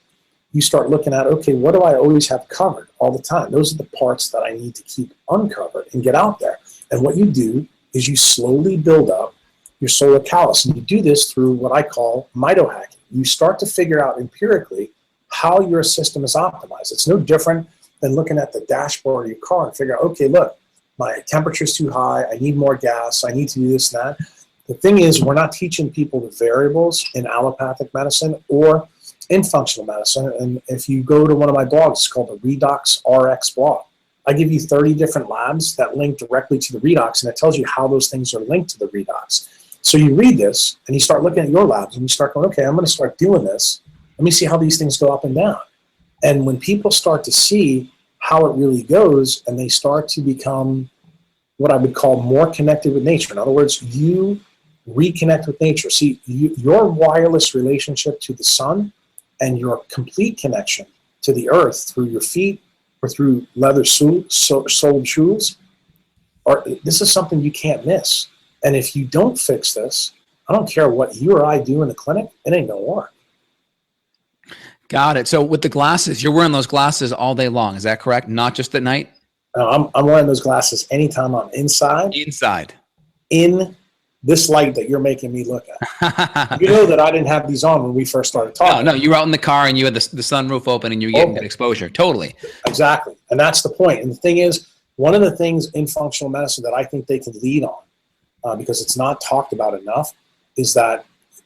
C: you start looking at, okay, what do I always have covered all the time? Those are the parts that I need to keep uncovered and get out there. And what you do is you slowly build up your solar callus. And you do this through what I call mitohacking. You start to figure out empirically how your system is optimized. It's no different than looking at the dashboard of your car and figure out, okay, look, my temperature's too high. I need more gas. I need to do this and that. The thing is, we're not teaching people the variables in allopathic medicine or in functional medicine. And if you go to one of my blogs, it's called the Redox RX blog. I give you 30 different labs that link directly to the redox, and it tells you how those things are linked to the redox. So you read this, and you start looking at your labs, and you start going, okay, I'm going to start doing this. Let me see how these things go up and down. And when people start to see how it really goes, and they start to become what I would call more connected with nature. In other words, you reconnect with nature. See, your wireless relationship to the sun and your complete connection to the earth through your feet or through leather soled shoes, this is something you can't miss. And if you don't fix this, I don't care what you or I do in the clinic, it ain't gonna work.
B: Got it. So with the glasses, you're wearing those glasses all day long. Is that correct? Not just at night?
C: I'm wearing those glasses anytime I'm inside. In this light that you're making me look at. You know that I didn't have these on when we first started talking.
B: No, you were out in the car and you had the sunroof open and you were getting good exposure. Totally.
C: Exactly. And that's the point. And the thing is, one of the things in functional medicine that I think they can lead on, because it's not talked about enough, is that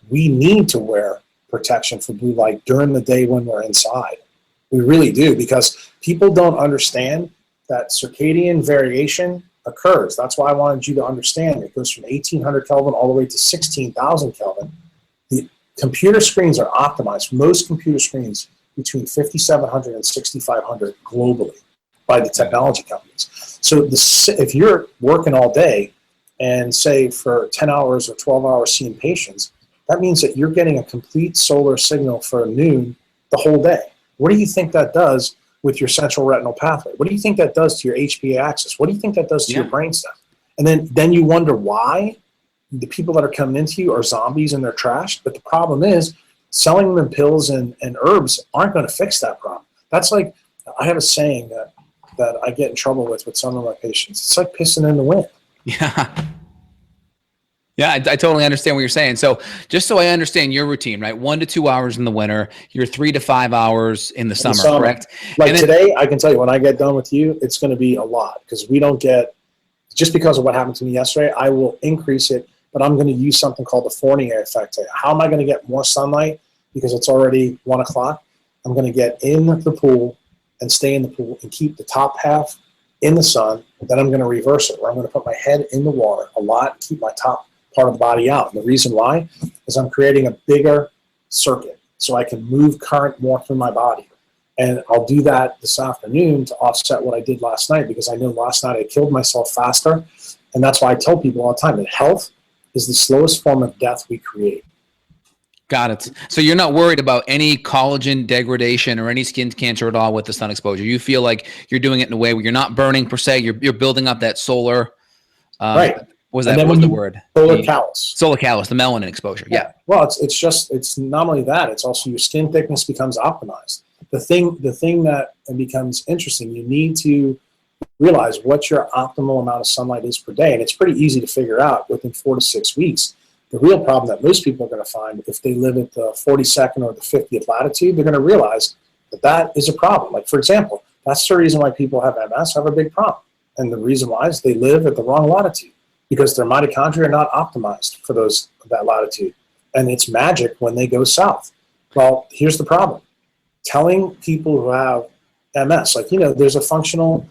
C: we need to wear protection for blue light during the day when we're inside. We really do, because people don't understand that circadian variation occurs. That's why I wanted you to understand it goes from 1800 Kelvin all the way to 16,000 Kelvin. The Computer screens are optimized. Most computer screens between 5,700 and 6,500 globally by the technology companies. So if you're working all day and say for 10 hours or 12 hours seeing patients, that means that you're getting a complete solar signal for noon the whole day. What do you think that does with your central retinal pathway? What do you think that does to your HPA axis? What do you think that does to your brainstem? And then you wonder why the people that are coming into you are zombies and they're trashed. But the problem is selling them pills and herbs aren't going to fix that problem. That's like, I have a saying that I get in trouble with some of my patients. It's like pissing in the wind.
B: Yeah. Yeah, I totally understand what you're saying. So just so I understand your routine, right? 1 to 2 hours in the winter, you're 3 to 5 hours in the summer, correct?
C: Like today, I can tell you when I get done with you, it's going to be a lot because we don't get, just because of what happened to me yesterday, I will increase it, but I'm going to use something called the Fournier effect. How am I going to get more sunlight? Because it's already 1 o'clock. I'm going to get in the pool and stay in the pool and keep the top half in the sun. Then I'm going to reverse it, where I'm going to put my head in the water a lot, keep my top part of the body out. And the reason why is I'm creating a bigger circuit so I can move current more through my body. And I'll do that this afternoon to offset what I did last night, because I know last night I killed myself faster. And that's why I tell people all the time that health is the slowest form of death we create.
B: Got it. So you're not worried about any collagen degradation or any skin cancer at all with the sun exposure. You feel like you're doing it in a way where you're not burning per se. You're building up that solar,
C: right.
B: What was the word?
C: Solar callus.
B: Solar callus, the melanin exposure. Yeah.
C: Well, it's not only that, it's also your skin thickness becomes optimized. The thing that becomes interesting, you need to realize what your optimal amount of sunlight is per day. And it's pretty easy to figure out within 4 to 6 weeks. The real problem that most people are going to find if they live at the 42nd or the 50th latitude, they're going to realize that is a problem. Like, for example, that's the reason why people have MS have a big problem. And the reason why is they live at the wrong latitude, because their mitochondria are not optimized for that latitude. And it's magic when they go south. Well, here's the problem. Telling people who have MS, like, there's a functional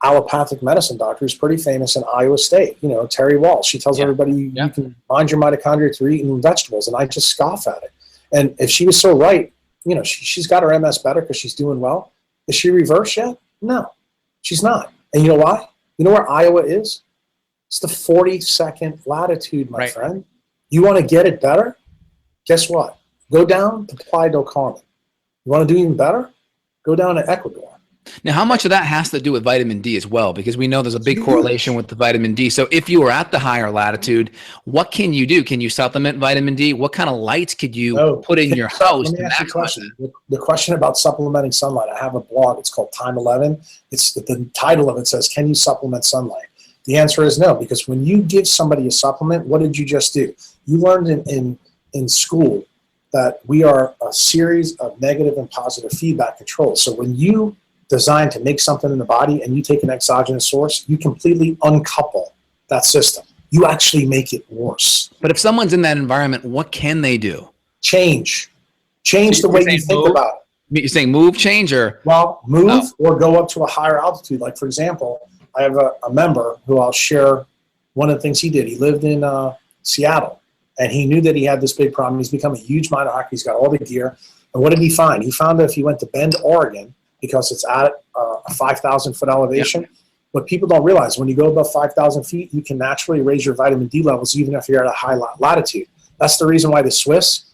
C: allopathic medicine doctor who's pretty famous in Iowa State, Terry Walsh. She tells everybody you can mind your mitochondria through eating vegetables, and I just scoff at it. And if she was so right, she's got her MS better because she's doing well. Is she reversed yet? No, she's not. And you know why? You know where Iowa is? It's the 42nd latitude, my friend. You want to get it better? Guess what? Go down to Playa del Carmen. You want to do even better? Go down to Ecuador.
B: Now, how much of that has to do with vitamin D as well? Because we know there's a big correlation with the vitamin D. So if you were at the higher latitude, what can you do? Can you supplement vitamin D? What kind of lights could you put in your house to maximize that?
C: The question about supplementing sunlight, I have a blog. It's called Time 11. The title of it says, can you supplement sunlight? The answer is no, because when you give somebody a supplement, what did you just do? You learned in school that we are a series of negative and positive feedback controls. So when you design to make something in the body and you take an exogenous source, you completely uncouple that system. You actually make it worse.
B: But if someone's in that environment, what can they do?
C: Change the way you think about it.
B: You're saying move, change, or?
C: Well, move or go up to a higher altitude. Like, for example, I have a member who I'll share one of the things he did. He lived in Seattle, and he knew that he had this big problem. He's become a huge miner hockey. He's got all the gear. And what did he find? He found that if he went to Bend, Oregon, because it's at a 5,000-foot elevation. What people don't realize, when you go above 5,000 feet, you can naturally raise your vitamin D levels even if you're at a high latitude. That's the reason why the Swiss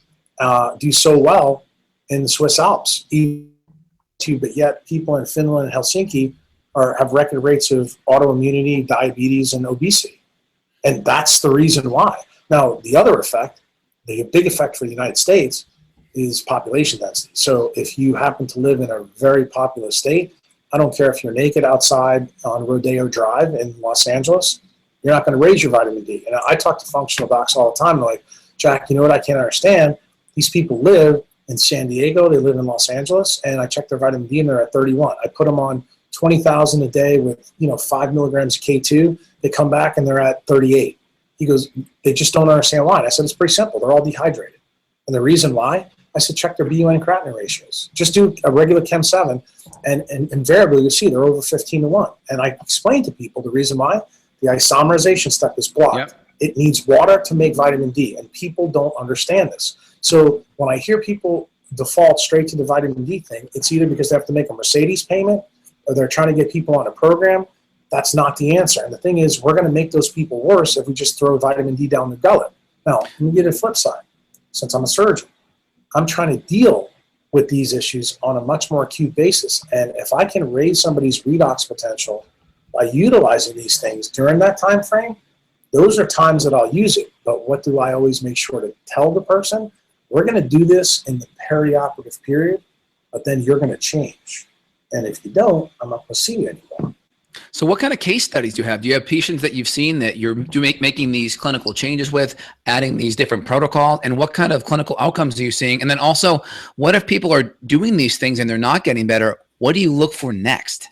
C: do so well in the Swiss Alps. But yet people in Finland and Helsinki have record rates of autoimmunity, diabetes, and obesity. And that's the reason why. Now, the other effect, the big effect for the United States, is population density. So if you happen to live in a very populous state, I don't care if you're naked outside on Rodeo Drive in Los Angeles, you're not going to raise your vitamin D. And I talk to functional docs all the time. They're like, Jack, you know what I can't understand? These people live in San Diego, they live in Los Angeles, and I check their vitamin D and they're at 31. I put them on 20,000 a day with 5 milligrams of K2. They come back and they're at 38. He goes, they just don't understand why. And I said, it's pretty simple. They're all dehydrated. And the reason why, I said, check their BUN creatinine ratios. Just do a regular Chem 7, and invariably you'll see they're over 15-1. And I explained to people the reason why. The isomerization step is blocked. It needs water to make vitamin D, and people don't understand this. So when I hear people default straight to the vitamin D thing, it's either because they have to make a Mercedes payment or they're trying to get people on a program. That's not the answer. And the thing is, we're going to make those people worse if we just throw vitamin D down the gullet. Now, let me get a flip side. Since I'm a surgeon, I'm trying to deal with these issues on a much more acute basis. And if I can raise somebody's redox potential by utilizing these things during that time frame, those are times that I'll use it. But what do I always make sure to tell the person? We're going to do this in the perioperative period, but then you're going to change. And if you don't, I'm not going to see you anymore.
B: So what kind of case studies do you have? Do you have patients that you've seen that you're making these clinical changes with, adding these different protocols, and what kind of clinical outcomes are you seeing? And then also, what if people are doing these things and they're not getting better? What do you look for next?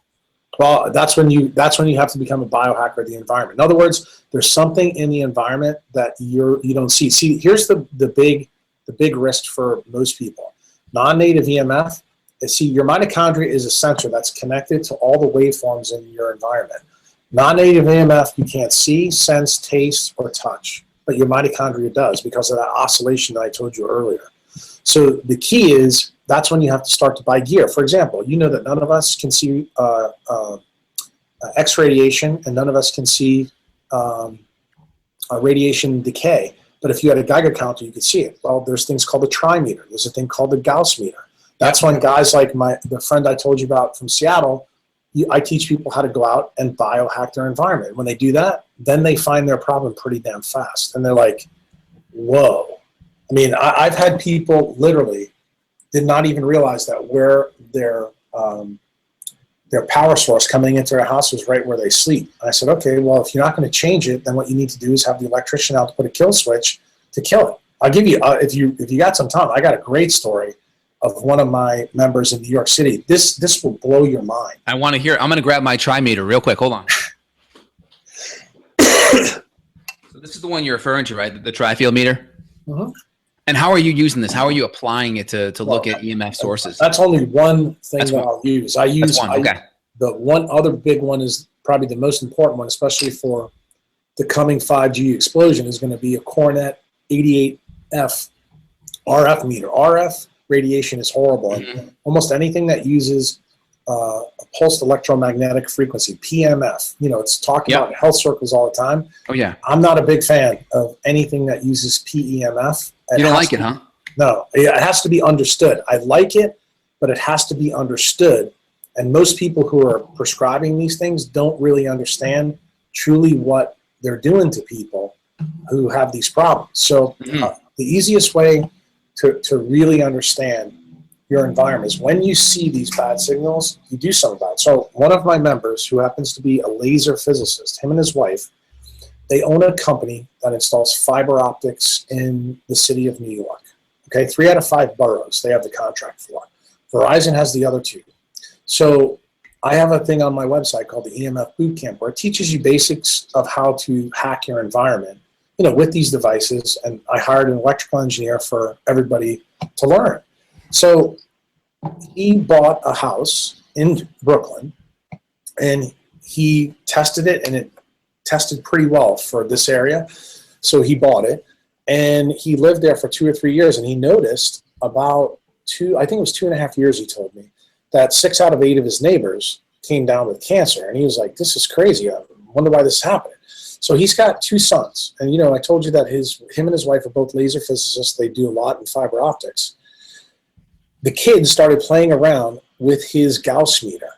C: Well, that's when you have to become a biohacker of the environment. In other words, there's something in the environment that you don't see. See, here's the big risk for most people. Non-native EMF. See, your mitochondria is a sensor that's connected to all the waveforms in your environment. Non-native EMF you can't see, sense, taste, or touch, but your mitochondria does because of that oscillation that I told you earlier. So the key is that's when you have to start to buy gear. For example, you know that none of us can see X radiation and none of us can see radiation decay. But if you had a Geiger counter, you could see it. Well, there's things called the trimeter. There's a thing called the Gauss meter. That's when guys like the friend I told you about from Seattle, I teach people how to go out and biohack their environment. When they do that, then they find their problem pretty damn fast. And they're like, whoa. I mean, I've had people literally did not even realize that where their power source coming into their house was right where they sleep. And I said, okay, well, if you're not going to change it, then what you need to do is have the electrician out to put a kill switch to kill it. I'll give you, if you got some time, I got a great story of one of my members in New York City. This will blow your mind.
B: I want to hear. I'm going to grab my trimeter real quick. Hold on. So this is the one you're referring to, right? The tri-field meter?
C: Mm-hmm.
B: And how are you using this? How are you applying it to look at EMF sources?
C: That's only one thing I'll use. The one other big one is probably the most important one, especially for the coming 5G explosion, is going to be a Coronet 88F RF meter. RF radiation is horrible. Mm-hmm. Almost anything that uses a pulsed electromagnetic frequency, PMF, it's talked about in health circles all the time.
B: Oh, yeah.
C: I'm not a big fan of anything that uses PEMF.
B: You don't like it, huh?
C: No, it has to be understood. I like it, but it has to be understood. And most people who are prescribing these things don't really understand truly what they're doing to people who have these problems. So the easiest way to really understand your environment is when you see these bad signals, you do something about it. So one of my members, who happens to be a laser physicist, him and his wife, they own a company that installs fiber optics in the city of New York. Okay, 3 out of 5 boroughs they have the contract for. Verizon has the other 2. So I have a thing on my website called the EMF Bootcamp where it teaches you basics of how to hack your environment, with these devices. And I hired an electrical engineer for everybody to learn. So he bought a house in Brooklyn and he tested it, and it tested pretty well for this area. So he bought it and he lived there for 2 or 3 years, and he noticed about 2.5 years, he told me, that 6 out of 8 of his neighbors came down with cancer. And he was like, this is crazy. I wonder why this is happening. So he's got 2 sons. And, I told you that him and his wife are both laser physicists. They do a lot in fiber optics. The kids started playing around with his Gauss meter,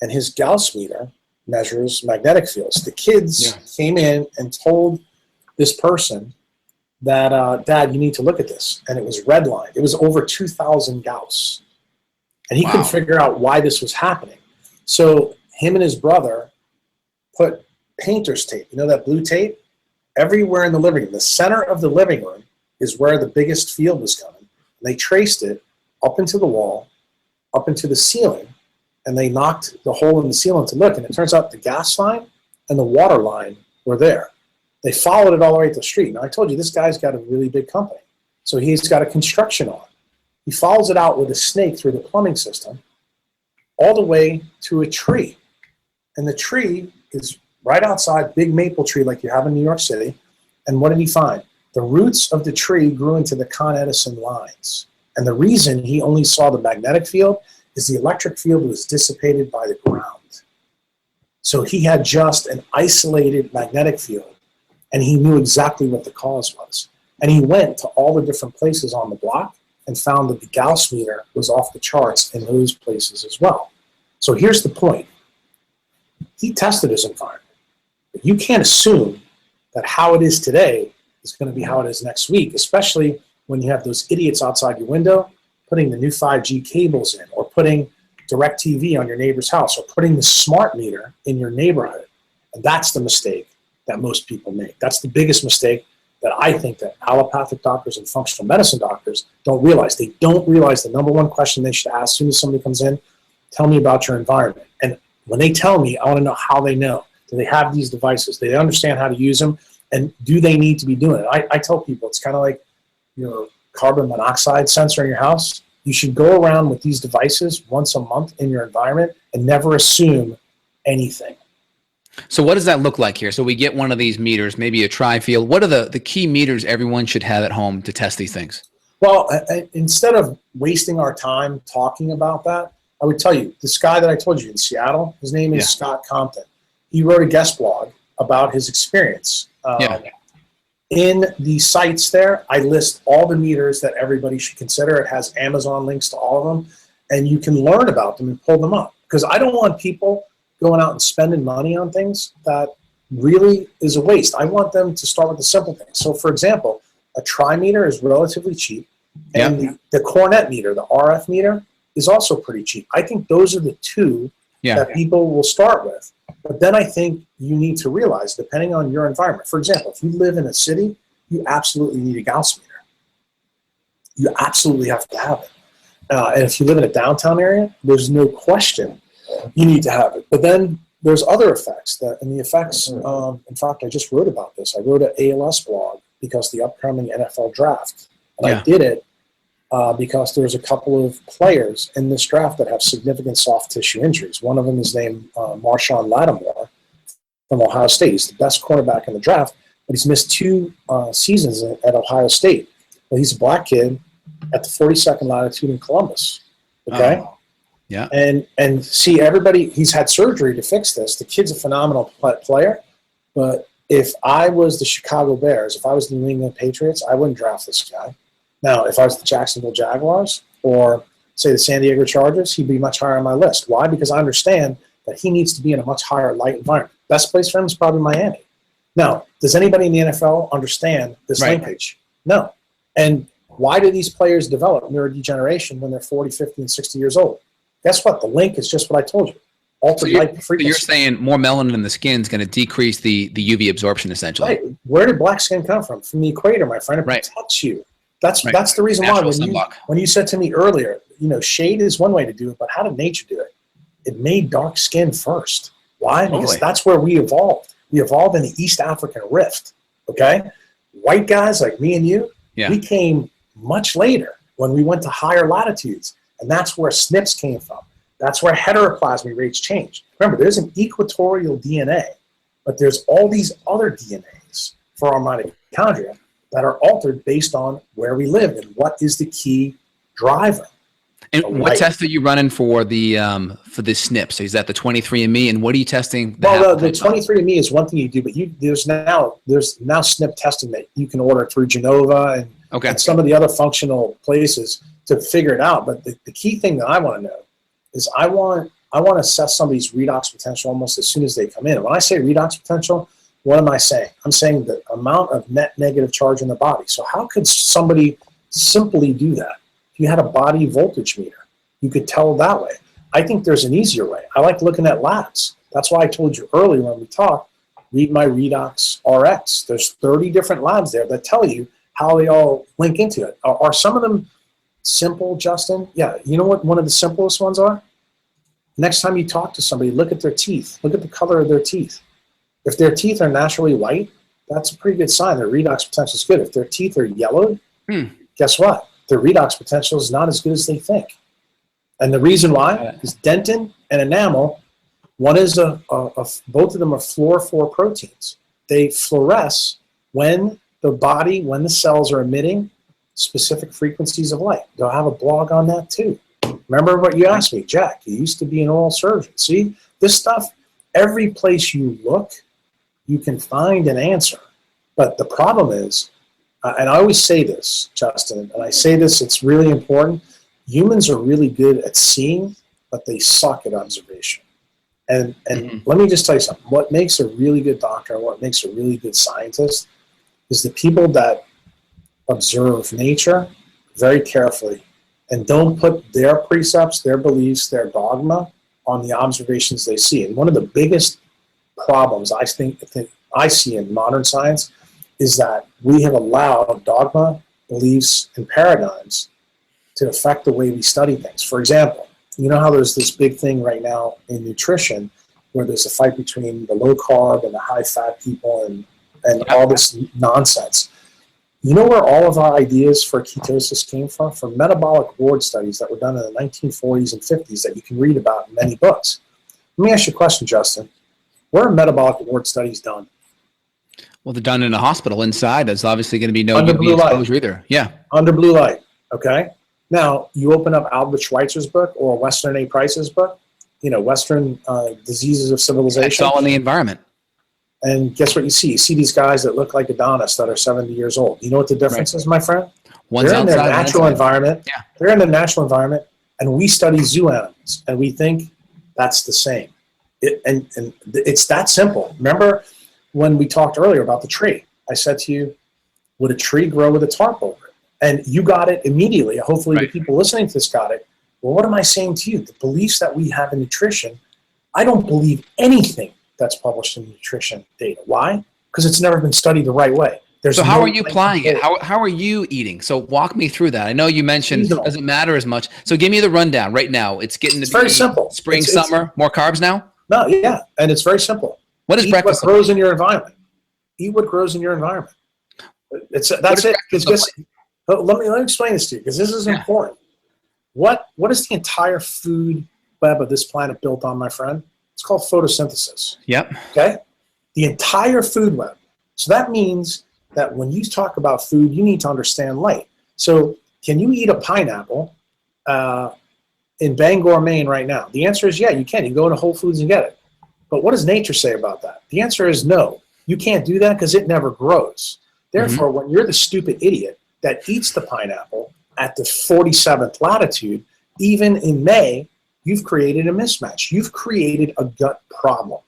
C: and his Gauss meter measures magnetic fields. The kids came in and told this person that, Dad, you need to look at this. And it was redlined. It was over 2,000 Gauss. And he couldn't figure out why this was happening. So him and his brother put painter's tape, that blue tape, everywhere in the living room. The center of the living room is where the biggest field was coming. And they traced it up into the wall, up into the ceiling, and they knocked the hole in the ceiling to look. And it turns out the gas line and the water line were there. They followed it all the way to the street. Now, I told you, this guy's got a really big company. So he's got a construction arm. He follows it out with a snake through the plumbing system all the way to a tree. And the tree is right outside, big maple tree like you have in New York City. And what did he find? The roots of the tree grew into the Con Edison lines. And the reason he only saw the magnetic field is the electric field was dissipated by the ground. So he had just an isolated magnetic field, and he knew exactly what the cause was. And he went to all the different places on the block and found that the Gauss meter was off the charts in those places as well. So here's the point. He tested his environment. But you can't assume that how it is today is going to be how it is next week, especially when you have those idiots outside your window putting the new 5G cables in, or putting DirecTV on your neighbor's house, or putting the smart meter in your neighborhood. And that's the mistake that most people make. That's the biggest mistake that I think that allopathic doctors and functional medicine doctors don't realize. They don't realize the number one question they should ask as soon as somebody comes in, tell me about your environment. And when they tell me, I want to know how they know. Do they have these devices? Do they understand how to use them? And do they need to be doing it? I tell people it's kind of like your carbon monoxide sensor in your house. You should go around with these devices once a month in your environment and never assume anything.
B: So what does that look like here? So we get one of these meters, maybe a tri-field. What are the key meters everyone should have at home to test these things?
C: Well, instead of wasting our time talking about that, I would tell you, this guy that I told you in Seattle, his name is Scott Compton. He wrote a guest blog about his experience. In the sites there, I list all the meters that everybody should consider. It has Amazon links to all of them, and you can learn about them and pull them up. Because I don't want people going out and spending money on things that really is a waste. I want them to start with the simple things. So, for example, a tri-meter is relatively cheap, and the Cornet meter, the RF meter, is also pretty cheap. I think those are the two that people will start with. But then I think you need to realize, depending on your environment, for example, if you live in a city, you absolutely need a Gauss meter. You absolutely have to have it. And if you live in a downtown area, there's no question you need to have it. But then there's other effects. And the effects, in fact, I just wrote about this. I wrote an ALS blog because the upcoming NFL draft. And I did it because there's a couple of players in this draft that have significant soft tissue injuries. One of them is named Marshawn Lattimore from Ohio State. He's the best cornerback in the draft, but he's missed 2 seasons at Ohio State. Well, he's a black kid at the 42nd Latitude in Columbus. Okay? And see, everybody, he's had surgery to fix this. The kid's a phenomenal player, but if I was the Chicago Bears, if I was the New England Patriots, I wouldn't draft this guy. Now, if I was the Jacksonville Jaguars or, say, the San Diego Chargers, he'd be much higher on my list. Why? Because I understand that he needs to be in a much higher light environment. Best place for him is probably Miami. Now, does anybody in the NFL understand this linkage? No. And why do these players develop neurodegeneration when they're 40, 50, and 60 years old? Guess what? The link is just what I told you. Altered light frequency.
B: So you're saying more melanin in the skin is going to decrease the UV absorption, essentially.
C: Right. Where did black skin come from? From the equator, my friend. It protects you. That's the reason why when you said to me earlier, shade is one way to do it, but how did nature do it? It made dark skin first. Why? Because that's where we evolved. We evolved in the East African Rift, okay? White guys like me and you, we came much later when we went to higher latitudes, and that's where SNPs came from. That's where heteroplasmy rates changed. Remember, there's an equatorial DNA, but there's all these other DNAs for our mitochondria that are altered based on where we live and what is the key driver.
B: And what test are you running for the SNPs? So is that the 23andMe, and what are you testing?
C: The 23andMe is one thing you do, but there's now SNP testing that you can order through Genova and some of the other functional places to figure it out. But the key thing that I want to know is I want to assess somebody's redox potential almost as soon as they come in. And when I say redox potential, what am I saying? I'm saying the amount of net negative charge in the body. So how could somebody simply do that? If you had a body voltage meter, you could tell that way. I think there's an easier way. I like looking at labs. That's why I told you earlier when we talked, read my Redox RX. There's 30 different labs there that tell you how they all link into it. Are some of them simple, Justin? Yeah. You know what one of the simplest ones are? Next time you talk to somebody, look at their teeth. Look at the color of their teeth. If their teeth are naturally white, that's a pretty good sign. Their redox potential is good. If their teeth are yellowed, guess what? Their redox potential is not as good as they think. And the reason why is dentin and enamel. One is both of them are fluorophore proteins. They fluoresce when the body, when the cells are emitting specific frequencies of light. They'll have a blog on that too. Remember what you asked me, Jack, you used to be an oral surgeon. See, this stuff, every place you look, you can find an answer. But the problem is, and I always say this, Justin, and I say this, it's really important. Humans are really good at seeing, but they suck at observation. And let me just tell you something. What makes a really good doctor and what makes a really good scientist is the people that observe nature very carefully and don't put their precepts, their beliefs, their dogma on the observations they see. And one of the biggest problems I think I see in modern science is that we have allowed dogma, beliefs, and paradigms to affect the way we study things. For example, you know how there's this big thing right now in nutrition where there's a fight between the low carb and the high fat people and all this nonsense. You know where all of our ideas for ketosis came from? From metabolic ward studies that were done in the 1940s and 50s that you can read about in many books. Let me ask you a question, Justin. Where are metabolic ward studies done?
B: Well, they're done in a hospital inside. There's obviously going to be no
C: Under
B: UV
C: blue
B: exposure
C: light.
B: either. Yeah.
C: Under blue light, okay? Now, you open up Albert Schweitzer's book or Western A. Price's book, you know, Western Diseases of Civilization.
B: It's all in the environment.
C: And guess what you see? You see these guys that look like Adonis that are 70 years old. You know what the difference is, my friend?
B: One's
C: They're in their
B: outside,
C: natural environment.
B: Yeah.
C: They're in the natural environment, and we study zoo animals, and we think that's the same. And it's that simple. Remember when we talked earlier about the tree? I said to you, would a tree grow with a tarp over it? And you got it immediately. Hopefully the people listening to this got it. Well, what am I saying to you? The beliefs that we have in nutrition, I don't believe anything that's published in nutrition data. Why? Because it's never been studied the right way.
B: So how are you applying it? How are you eating? So walk me through that. I know you mentioned it doesn't matter as much. So give me the rundown right now. It's getting to be
C: very simple.
B: Spring, summer, more carbs now?
C: No, yeah. And it's very simple.
B: What is breakfast?
C: Eat what grows in your environment. Eat what grows in your environment. That's it. Let me explain this to you because this is important. What is the entire food web of this planet built on, my friend? It's called photosynthesis.
B: Yep.
C: Okay? The entire food web. So that means that when you talk about food, you need to understand light. So can you eat a pineapple in Bangor, Maine right now? The answer is yeah, you can. You go into Whole Foods and get it. But what does nature say about that? The answer is no. You can't do that because it never grows. Therefore, when you're the stupid idiot that eats the pineapple at the 47th latitude, even in May, you've created a mismatch. You've created a gut problem.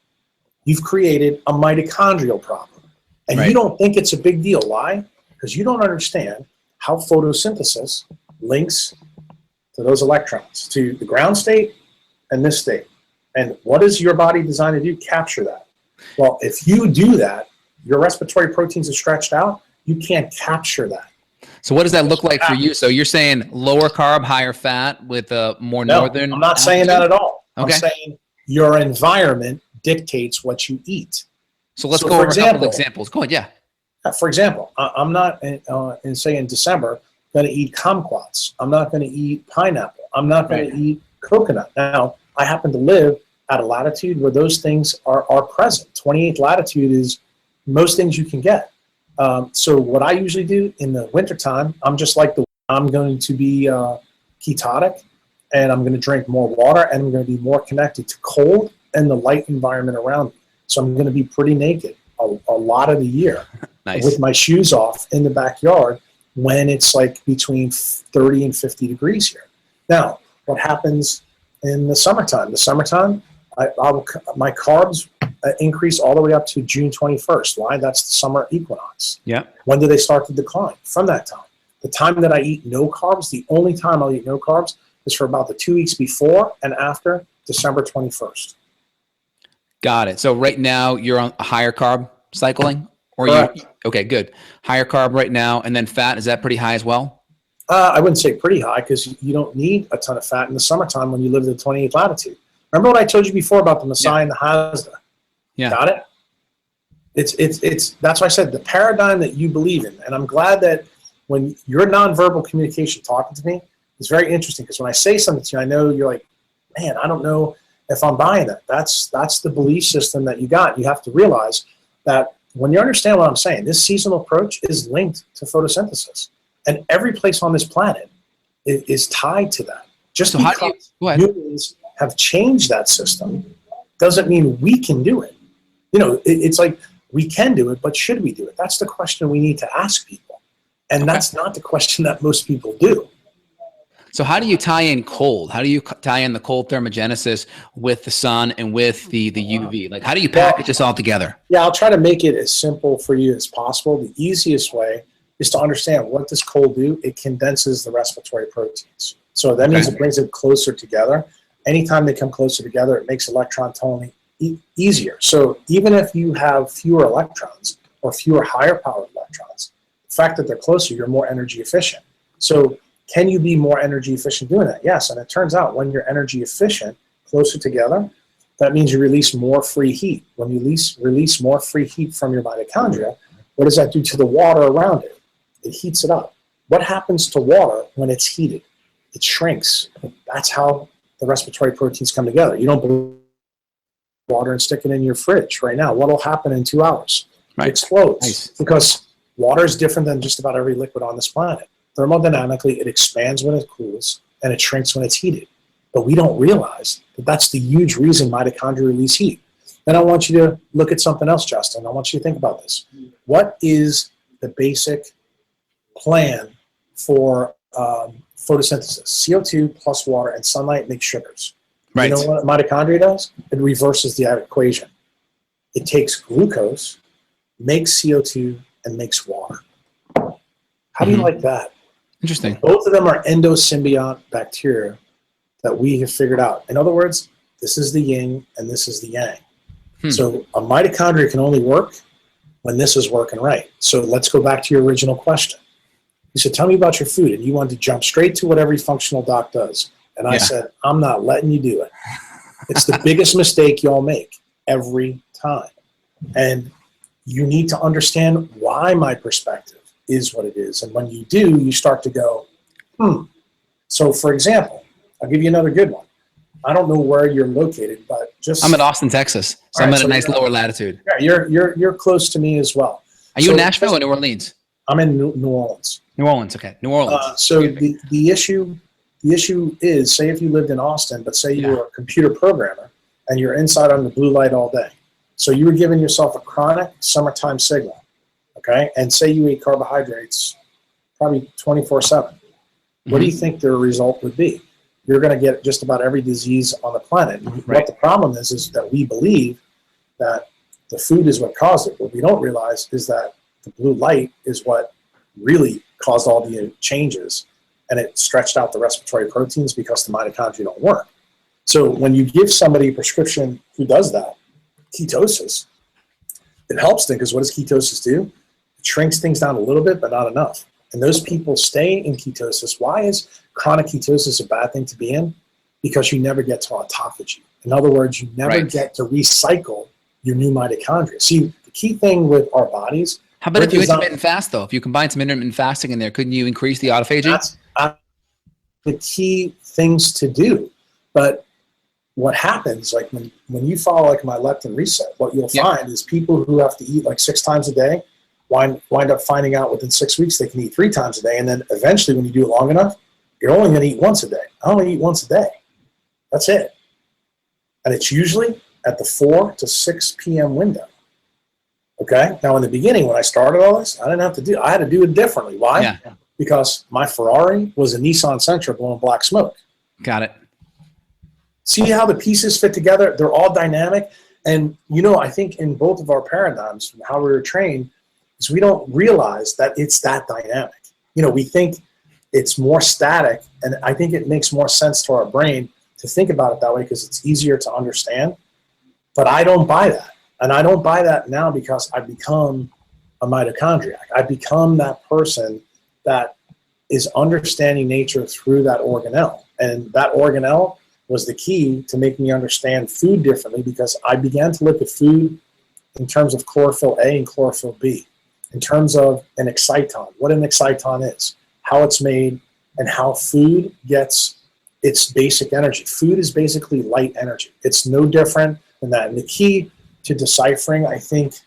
C: You've created a mitochondrial problem. And you don't think it's a big deal. Why? Because you don't understand how photosynthesis links to those electrons, to the ground state and this state. And what is your body designed to do? Capture that. Well, if you do that, your respiratory proteins are stretched out, you can't capture that.
B: So what does that look like for you? So you're saying lower carb, higher fat with a more northern?
C: I'm not saying that at all.
B: Okay.
C: I'm saying your environment dictates what you eat.
B: So let's go over a couple examples. Go ahead, yeah.
C: For example, I'm not, in December, going to eat kumquats. I'm not going to eat pineapple. I'm not going to eat coconut. Now, I happen to live at a latitude where those things are present. 28th latitude is most things you can get. So what I usually do in the wintertime, I'm going to be ketotic, and I'm going to drink more water, and I'm going to be more connected to cold and the light environment around me. So I'm going to be pretty naked a lot of the year with my shoes off in the backyard when it's like between 30 and 50 degrees here. Now, what happens in the summertime? The summertime, my carbs increase all the way up to June 21st. Why? That's the summer equinox.
B: Yeah.
C: When do they start to decline? From that time. The time that I eat no carbs, the only time I'll eat no carbs is for about the 2 weeks before and after December 21st.
B: Got it. So right now you're on a higher carb cycling? Or
C: Correct.
B: Okay, good. Higher carb right now, and then fat, is that pretty high as well?
C: I wouldn't say pretty high because you don't need a ton of fat in the summertime when you live at the 28th latitude. Remember what I told you before about the Messiah and the Hazda?
B: Yeah.
C: Got it? It's that's why I said the paradigm that you believe in. And I'm glad that when your nonverbal communication talking to me is very interesting because when I say something to you, I know you're like, man, I don't know if I'm buying that. That's the belief system that you got. You have to realize that when you understand what I'm saying, this seasonal approach is linked to photosynthesis. And every place on this planet is tied to that. Just because humans have changed that system doesn't mean we can do it. You know, it's like we can do it, but should we do it? That's the question we need to ask people. And that's not the question that most people do.
B: So how do you tie in cold? How do you tie in the cold thermogenesis with the sun and with the UV? Like, how do you package this all together?
C: Yeah, I'll try to make it as simple for you as possible. The easiest way is to understand what does cold do. It condenses the respiratory proteins. So that means it brings it closer together. Anytime they come closer together, it makes electron tunneling easier. So even if you have fewer electrons or fewer higher powered electrons, the fact that they're closer, you're more energy efficient. So can you be more energy efficient doing that? Yes, and it turns out when you're energy efficient, closer together, that means you release more free heat. When you release more free heat from your mitochondria, what does that do to the water around it? It heats it up. What happens to water when it's heated? It shrinks. That's how the respiratory proteins come together. You don't boil water and stick it in your fridge right now. What will happen in 2 hours? It explodes because water is different than just about every liquid on this planet. Thermodynamically, it expands when it cools and it shrinks when it's heated. But we don't realize that that's the huge reason mitochondria release heat. Then I want you to look at something else, Justin. I want you to think about this. What is the basic plan for photosynthesis? CO2 plus water and sunlight make sugars. You know what mitochondria does? It reverses the equation. It takes glucose, makes CO2, and makes water. How do you like that?
B: Interesting.
C: Both of them are endosymbiont bacteria that we have figured out. In other words, this is the yin and this is the yang. So a mitochondria can only work when this is working right. So let's go back to your original question. You said, tell me about your food. And you wanted to jump straight to what every functional doc does. And I said, I'm not letting you do it. It's the biggest mistake y'all make every time. And you need to understand why my perspective is what it is. And when you do, you start to go, So for example, I'll give you another good one. I don't know where you're located, but
B: I'm at Austin, Texas. So I'm at a nice lower latitude.
C: Yeah, you're close to me as well.
B: Are you in Nashville or New Orleans?
C: I'm in New Orleans.
B: New Orleans, okay. New Orleans.
C: So the issue is, say if you lived in Austin, but say you were a computer programmer and you're inside on the blue light all day. So you were giving yourself a chronic summertime signal, okay? And say you ate carbohydrates probably 24/7. What do you think the result would be? You're going to get just about every disease on the planet. What the problem is that we believe that the food is what caused it. What we don't realize is that the blue light is what really caused all the changes, and it stretched out the respiratory proteins because the mitochondria don't work. So when you give somebody a prescription who does that, ketosis, it helps them because what does ketosis do? It shrinks things down a little bit, but not enough. And those people stay in ketosis. Why is chronic ketosis a bad thing to be in? Because you never get to autophagy. In other words, you never get to recycle your new mitochondria. See, the key thing with our bodies.
B: How about if you intermittent fast, though? If you combine some intermittent fasting in there, couldn't you increase the autophagy?
C: That's the key things to do. But what happens, like when you follow like my leptin reset, what you'll find is people who have to eat like 6 times a day wind up finding out within 6 weeks they can eat 3 times a day. And then eventually when you do it long enough, you're only going to eat once a day. I only eat once a day. That's it. And it's usually at the 4 to 6 p.m. window. Okay? Now in the beginning when I started all this, I had to do it differently. Why? Because my Ferrari was a Nissan Sentra blowing black smoke.
B: Got it.
C: See how the pieces fit together? They're all dynamic. And, I think in both of our paradigms, how we were trained, is we don't realize that it's that dynamic. We think it's more static, and I think it makes more sense to our brain to think about it that way because it's easier to understand. But I don't buy that. And I don't buy that now because I've become a mitochondriac. I've become that person that is understanding nature through that organelle. And that organelle was the key to make me understand food differently because I began to look at food in terms of chlorophyll A and chlorophyll B, in terms of an exciton, what an exciton is, how it's made, and how food gets its basic energy. Food is basically light energy. It's no different than that. And the key to deciphering, I think,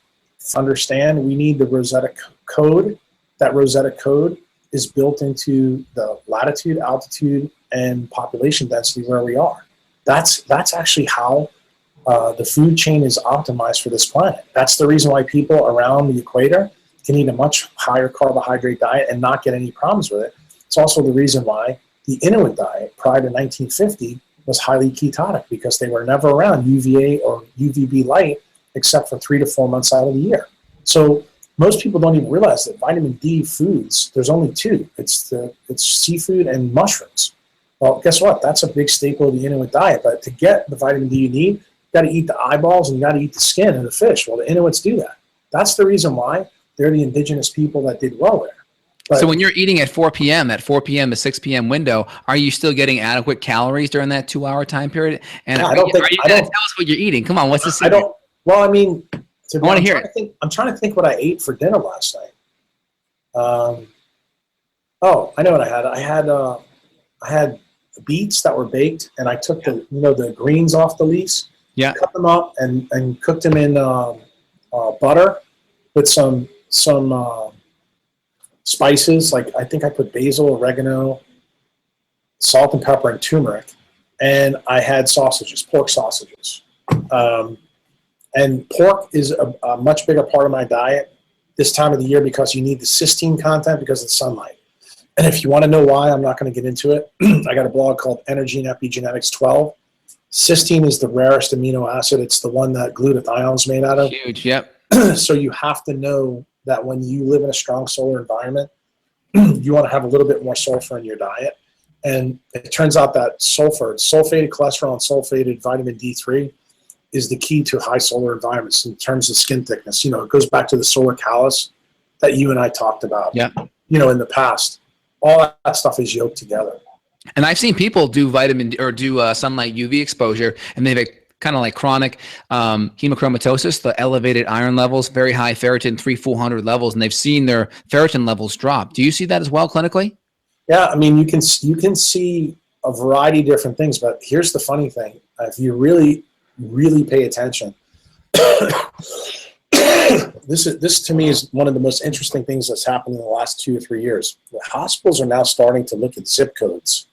C: understand, we need the Rosetta code. That Rosetta code is built into the latitude, altitude, and population density where we are. That's actually how the food chain is optimized for this planet. That's the reason why people around the equator can eat a much higher carbohydrate diet and not get any problems with it. It's also the reason why the Inuit diet prior to 1950 was highly ketotic, because they were never around UVA or UVB light except for 3 to 4 months out of the year. So most people don't even realize that vitamin D foods, there's only two. It's seafood and mushrooms. Well, guess what? That's a big staple of the Inuit diet. But to get the vitamin D you need, you got to eat the eyeballs and you got to eat the skin and the fish. Well, the Inuits do that. That's the reason why they're the indigenous people that did well there. But,
B: so when you're eating at 4 p.m., that 4 p.m. to 6 p.m. window, are you still getting adequate calories during that 2-hour time period? And
C: yeah,
B: are you going to tell us what you're eating? Come on, what's the secret?
C: Well, I mean,
B: I want to hear it.
C: I'm trying to think what I ate for dinner last night. I know what I had. I had beets that were baked, and I took the greens off the leaves, cut them up, and cooked them in butter with some spices. Like, I think I put basil, oregano, salt and pepper, and turmeric. And I had sausages, pork sausages. And pork is a much bigger part of my diet this time of the year because you need the cysteine content because of the sunlight. And if you want to know why, I'm not going to get into it. I got a blog called Energy and Epigenetics 12. Cysteine is the rarest amino acid. It's the one that glutathione is made out of.
B: Huge, yep.
C: So you have to know that when you live in a strong solar environment, you want to have a little bit more sulfur in your diet. And it turns out that sulfated cholesterol and sulfated vitamin D3 is the key to high solar environments in terms of skin thickness. It goes back to the solar callus that you and I talked about, in the past. All that stuff is yoked together.
B: And I've seen people do sunlight UV exposure, and they've kind of like chronic hemochromatosis, the elevated iron levels, very high ferritin, 300-400 levels, and they've seen their ferritin levels drop. Do you see that as well clinically?
C: Yeah, I mean, you can see a variety of different things, but here's the funny thing. If you really pay attention, this to me is one of the most interesting things that's happened in the last 2 or 3 years. The hospitals are now starting to look at zip codes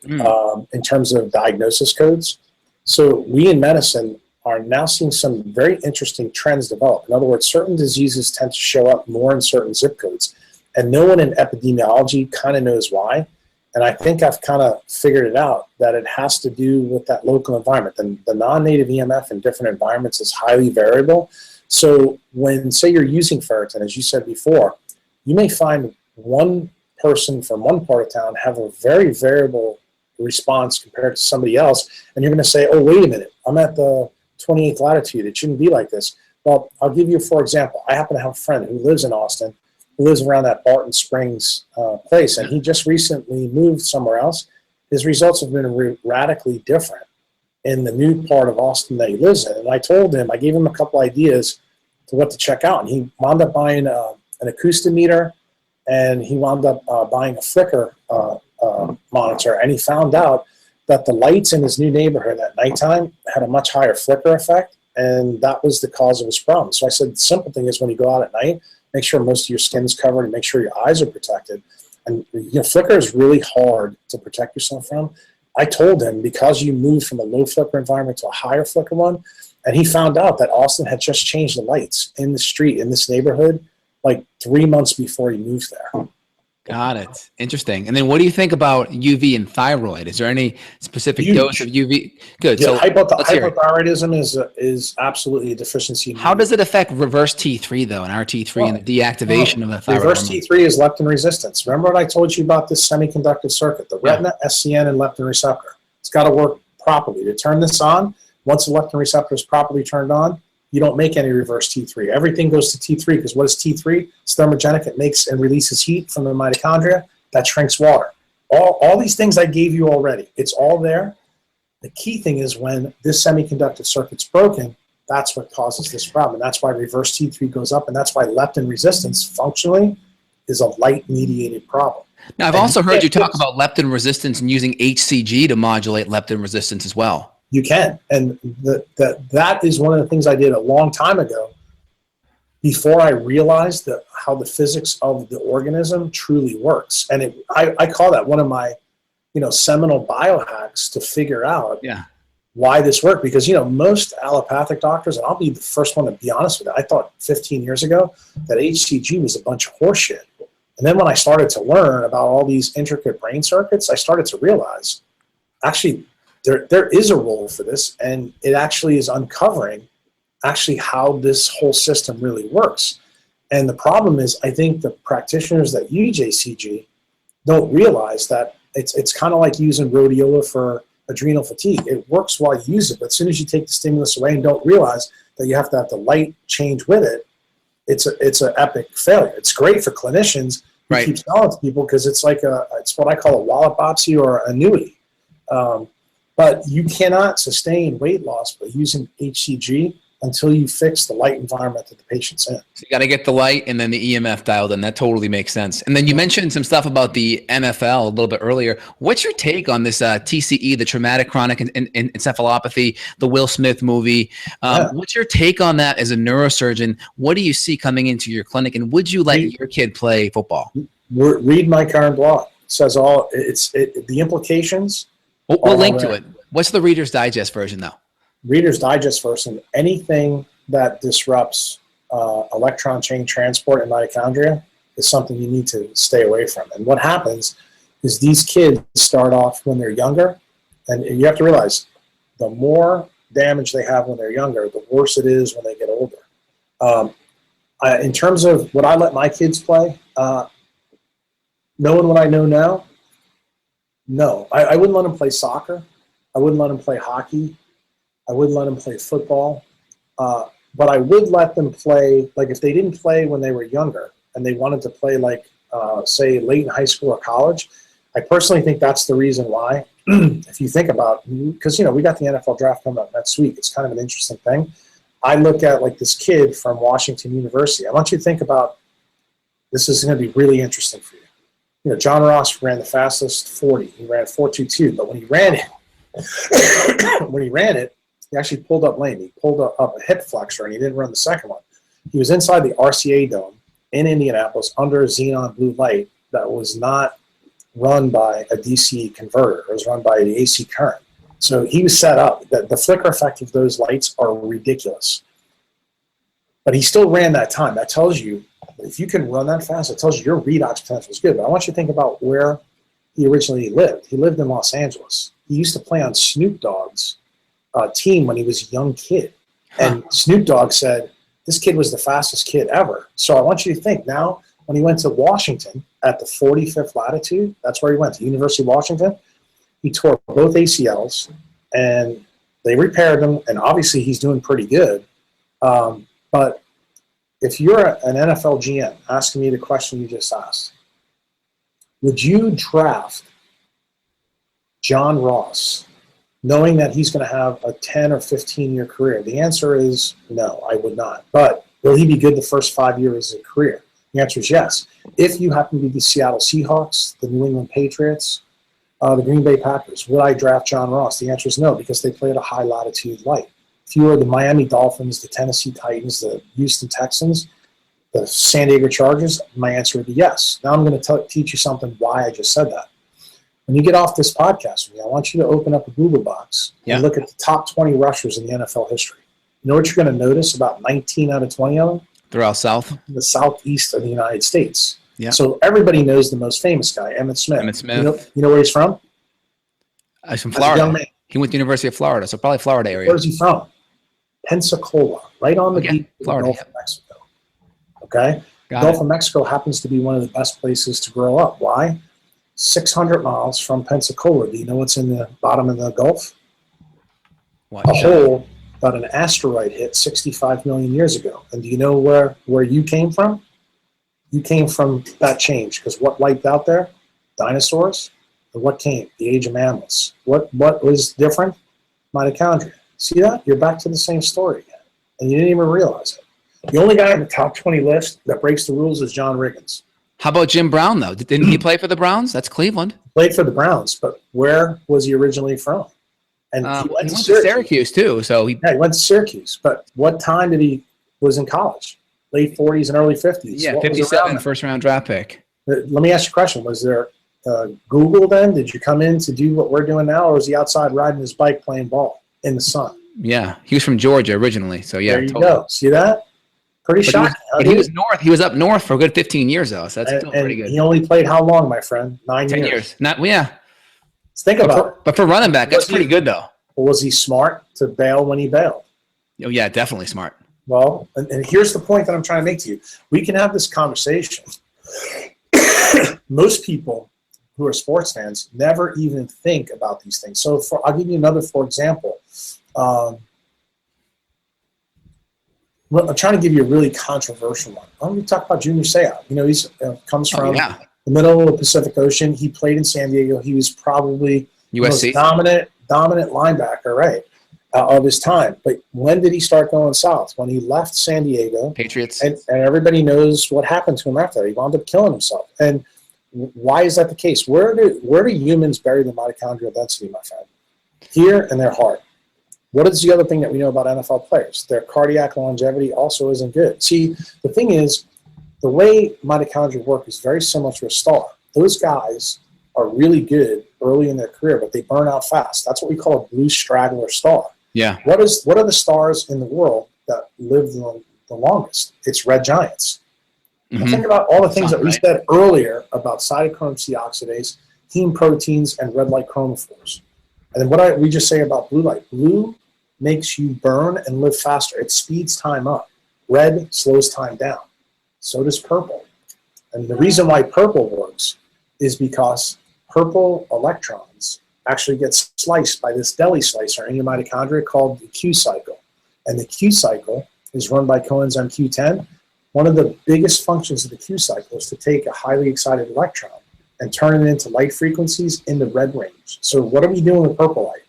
C: in terms of diagnosis codes. So we in medicine are now seeing some very interesting trends develop. In other words, certain diseases tend to show up more in certain zip codes. And no one in epidemiology kind of knows why. And I think I've kind of figured it out, that it has to do with that local environment. The non-native EMF in different environments is highly variable. So when, say, you're using ferritin, as you said before, you may find one person from one part of town have a very variable response compared to somebody else. And you're going to say, oh, wait a minute, I'm at the 28th latitude. It shouldn't be like this. Well, I'll give you, for example, I happen to have a friend who lives in Austin, who lives around that Barton Springs place, and he just recently moved somewhere else. His results have been radically different in the new part of Austin that he lives in. And I gave him a couple ideas to what to check out. And he wound up buying an acoustimeter, and he wound up buying a flicker monitor. And he found out that the lights in his new neighborhood at nighttime had a much higher flicker effect, and that was the cause of his problem. So I said, the simple thing is when you go out at night, make sure most of your skin's covered and make sure your eyes are protected. And flicker is really hard to protect yourself from. I told him, because you moved from a low flicker environment to a higher flicker one, and he found out that Austin had just changed the lights in the street in this neighborhood like 3 months before he moved there.
B: Got it. Interesting. And then what do you think about UV and thyroid? Is there any specific dose of UV? Good.
C: Yeah,
B: so
C: hypothyroidism is absolutely a deficiency.
B: How does it affect reverse T3 though, and RT3 and the deactivation of the thyroid?
C: Reverse T3 is leptin resistance. Remember what I told you about this semiconductive circuit, the retina, SCN, and leptin receptor. It's got to work properly. To turn this on, once the leptin receptor is properly turned on, you don't make any reverse T3. Everything goes to T3 because what is T3? It's thermogenic. It makes and releases heat from the mitochondria. That shrinks water. All these things I gave you already. It's all there. The key thing is when this semiconductive circuit's broken, that's what causes this problem. And that's why reverse T3 goes up. And that's why leptin resistance functionally is a light-mediated problem.
B: Now, I've also heard you talk about leptin resistance and using HCG to modulate leptin resistance as well.
C: You can. And that is one of the things I did a long time ago before I realized how the physics of the organism truly works. And I call that one of my, seminal biohacks to figure out why this worked. Because, most allopathic doctors, and I'll be the first one to be honest with you, I thought 15 years ago that HCG was a bunch of horseshit. And then when I started to learn about all these intricate brain circuits, I started to realize, actually, there is a role for this, and it actually is uncovering actually how this whole system really works. And the problem is, I think the practitioners that use HCG don't realize that it's kind of like using rhodiola for adrenal fatigue. It works while you use it, but as soon as you take the stimulus away and don't realize that you have to have the light change with it, it's an epic failure. It's great for clinicians who keep telling to people, because it's like it's what I call a wallet biopsy or annuity. But you cannot sustain weight loss by using HCG until you fix the light environment that the patient's in.
B: So you got to get the light and then the EMF dialed in. That totally makes sense. And then you mentioned some stuff about the NFL a little bit earlier. What's your take on this TCE, the traumatic chronic encephalopathy, the Will Smith movie? What's your take on that as a neurosurgeon? What do you see coming into your clinic? And would you let your kid play football?
C: Read my current blog. It says all, the implications.
B: We'll link to it. What's the Reader's Digest version though? Reader's
C: Digest version, anything that disrupts electron chain transport in mitochondria is something you need to stay away from. And what happens is these kids start off when they're younger, and you have to realize the more damage they have when they're younger, the worse it is when they get older. In terms of what I let my kids play, knowing what I know now, no. I wouldn't let them play soccer. I wouldn't let them play hockey. I wouldn't let them play football, but I would let them play, like if they didn't play when they were younger and they wanted to play like, say, late in high school or college, I personally think that's the reason why. If you think about, because, we got the NFL draft coming up next week. It's kind of an interesting thing. I look at like this kid from Washington University. I want you to think about, this is going to be really interesting for you. John Ross ran the fastest 40. He ran 4.22, but when he ran it, he actually pulled up lame. He pulled up a hip flexor, and he didn't run the second one. He was inside the RCA dome in Indianapolis under a xenon blue light that was not run by a DC converter. It was run by the AC current. So he was set up. The flicker effect of those lights are ridiculous. But he still ran that time. That tells you, if you can run that fast, it tells you your redox potential is good. But I want you to think about where he originally lived. He lived in Los Angeles. He used to play on Snoop Dogg's team when he was a young kid. And Snoop Dogg said, this kid was the fastest kid ever. So I want you to think now, when he went to Washington at the 45th latitude, that's where he went, to University of Washington, he tore both ACLs, and they repaired them, and obviously he's doing pretty good. But if you're an NFL GM asking me the question you just asked, would you draft John Ross knowing that he's going to have a 10 or 15-year career? The answer is no, I would not. But will he be good the first 5 years of his career? The answer is yes. If you happen to be the Seattle Seahawks, the New England Patriots, the Green Bay Packers, would I draft John Ross? The answer is no, because they play at a high latitude light. If you are the Miami Dolphins, the Tennessee Titans, the Houston Texans, the San Diego Chargers, my answer would be yes. Now I'm going to teach you something why I just said that. When you get off this podcast with me, I want you to open up a Google box and look at the top 20 rushers in the NFL history. You know what you're going to notice? About 19 out of 20 of them?
B: Throughout South?
C: The southeast of the United States.
B: Yeah.
C: So everybody knows the most famous guy, Emmitt Smith.
B: Emmitt Smith.
C: You know where he's from?
B: He's from Florida. Young man. He went to the University of Florida, so probably Florida area.
C: Where's he from? Pensacola, right on the beach of the Gulf of Mexico. Okay? The Gulf of Mexico happens to be one of the best places to grow up. Why? 600 miles from Pensacola. Do you know what's in the bottom of the Gulf?
B: What?
C: A hole that an asteroid hit 65 million years ago. And do you know where you came from? You came from that change, because what wiped out there? Dinosaurs. And what came? The age of mammals. What was different? Mitochondria. See that? You're back to the same story again. And you didn't even realize it. The only guy in the top 20 list that breaks the rules is John Riggins.
B: How about Jim Brown, though? Didn't he play for the Browns? That's Cleveland.
C: Played for the Browns, but where was he originally from? And
B: he went to Syracuse, too. So
C: he went to Syracuse. But what time was in college? late 40s and early 50s.
B: Yeah,
C: What was
B: 57,
C: around
B: first round draft pick.
C: then? Let me ask you a question. Was there Google then? Did you come in to do what we're doing now, or was he outside riding his bike playing ball in the sun?
B: Yeah, he was from Georgia originally, so yeah.
C: There you go. See that? Pretty shocking.
B: But he was north. He was up north for a good 15 years, though, so that's still pretty good.
C: He only played how long, my friend? 9 years.
B: 10 years. Not, yeah.
C: Think about it.
B: But for running back, that's pretty good, though.
C: Was he smart to bail when he bailed?
B: Oh, yeah, definitely smart.
C: Well, and here's the point that I'm trying to make to you. We can have this conversation. Most people who are sports fans never even think about these things. So I'll give you another, for example. I'm trying to give you a really controversial one. I'm going to talk about Junior Seau. You know, he's comes from the middle of the Pacific Ocean. He played in San Diego. He was probably
B: USC.
C: the most dominant linebacker, right, of his time. But when did he start going south? When he left San Diego.
B: Patriots.
C: And everybody knows what happened to him after that. He wound up killing himself. And why is that the case? Where do humans bury the mitochondrial density, my friend? Here in their heart. What is the other thing that we know about NFL players? Their cardiac longevity also isn't good. See, the thing is, the way mitochondria work is very similar to a star. Those guys are really good early in their career, but they burn out fast. That's what we call a blue straggler star.
B: Yeah.
C: What are the stars in the world that live the longest? It's red giants. Mm-hmm. Think about all the things that we said earlier about cytochrome C oxidase, heme proteins, and red light chromophores. And then what we just say about blue light. Blue makes you burn and live faster. It speeds time up. Red slows time down. So does purple. And the reason why purple works is because purple electrons actually get sliced by this deli slicer in your mitochondria called the Q cycle. And the Q cycle is run by coenzyme Q10. One of the biggest functions of the Q cycle is to take a highly excited electron and turn it into light frequencies in the red range. So what are we doing with purple light?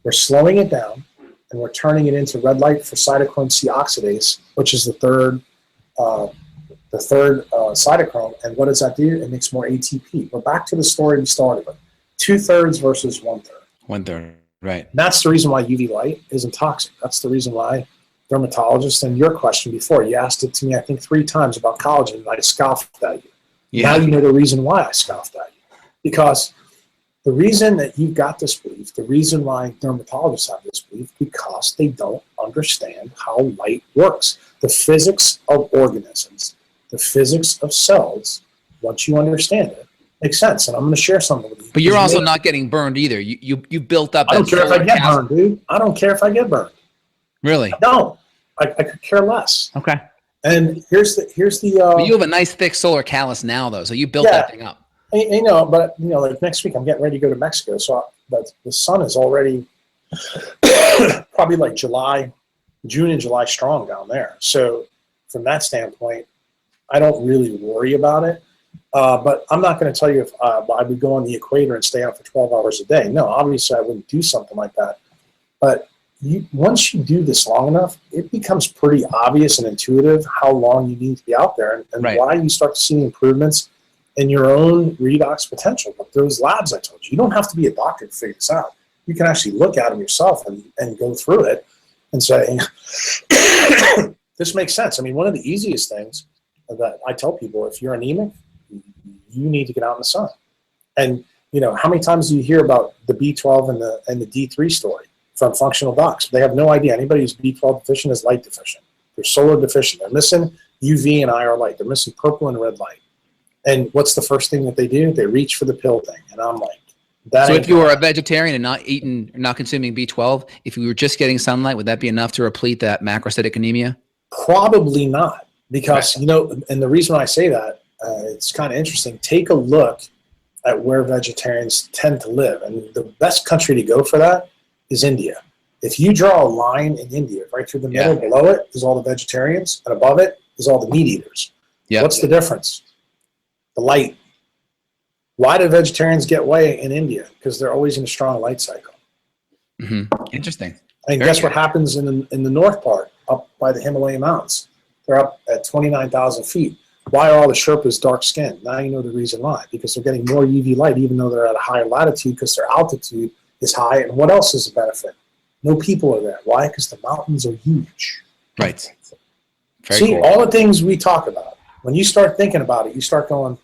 C: We're slowing it down, and we're turning it into red light for cytochrome C oxidase, which is the third cytochrome. And what does that do? It makes more ATP. We're back to the story we started with. 2/3 versus 1/3.
B: 1/3, right.
C: And that's the reason why UV light isn't toxic. That's the reason why dermatologists, and your question before, you asked it to me, I think 3 times about collagen, and I scoffed at you. Yeah. Now you know the reason why I scoffed at you. Because the reason that you've got this belief, the reason why dermatologists have this belief, because they don't understand how light works. The physics of organisms, the physics of cells, once you understand it, makes sense. And I'm going to share something with you.
B: But you're also not getting burned either. You built up.
C: I don't care if I get burned, dude. I don't care if I get burned.
B: Really?
C: No, I could care less.
B: Okay.
C: And here's the.
B: But you have a nice thick solar callus now, though, so you built that thing up.
C: I know, but like next week I'm getting ready to go to Mexico, so the sun is already probably like June and July strong down there. So from that standpoint, I don't really worry about it. But I'm not going to tell you if I would go on the equator and stay out for 12 hours a day. No, obviously I wouldn't do something like that. But once you do this long enough, it becomes pretty obvious and intuitive how long you need to be out there and why you start to see improvements in your own redox potential. But those labs I told you, you don't have to be a doctor to figure this out. You can actually look at them yourself and go through it and say, this makes sense. I mean, one of the easiest things that I tell people, if you're anemic, you need to get out in the sun. And, how many times do you hear about the B12 and the D3 story from functional docs? They have no idea. Anybody who's B12 deficient is light deficient. They're solar deficient. They're missing UV and IR light. They're missing purple and red light. And what's the first thing that they do? They reach for the pill thing. And I'm like,
B: so if you were a vegetarian and not consuming B12, if you were just getting sunlight, would that be enough to replete that macrocytic anemia?
C: Probably not. Because, and the reason I say that, it's kind of interesting. Take a look at where vegetarians tend to live. And the best country to go for that is India. If you draw a line in India, right through the middle, below it is all the vegetarians, and above it is all the meat eaters. Yep. What's the difference? The light. Why do vegetarians get away in India? Because they're always in a strong light cycle.
B: Mm-hmm. Interesting.
C: And guess what happens in the north part, up by the Himalayan mountains? They're up at 29,000 feet. Why are all the Sherpas dark skinned? Now you know the reason why. Because they're getting more UV light even though they're at a higher latitude because their altitude is high. And what else is a benefit? No people are there. Why? Because the mountains are huge.
B: Right.
C: See, all the things we talk about, when you start thinking about it, you start going,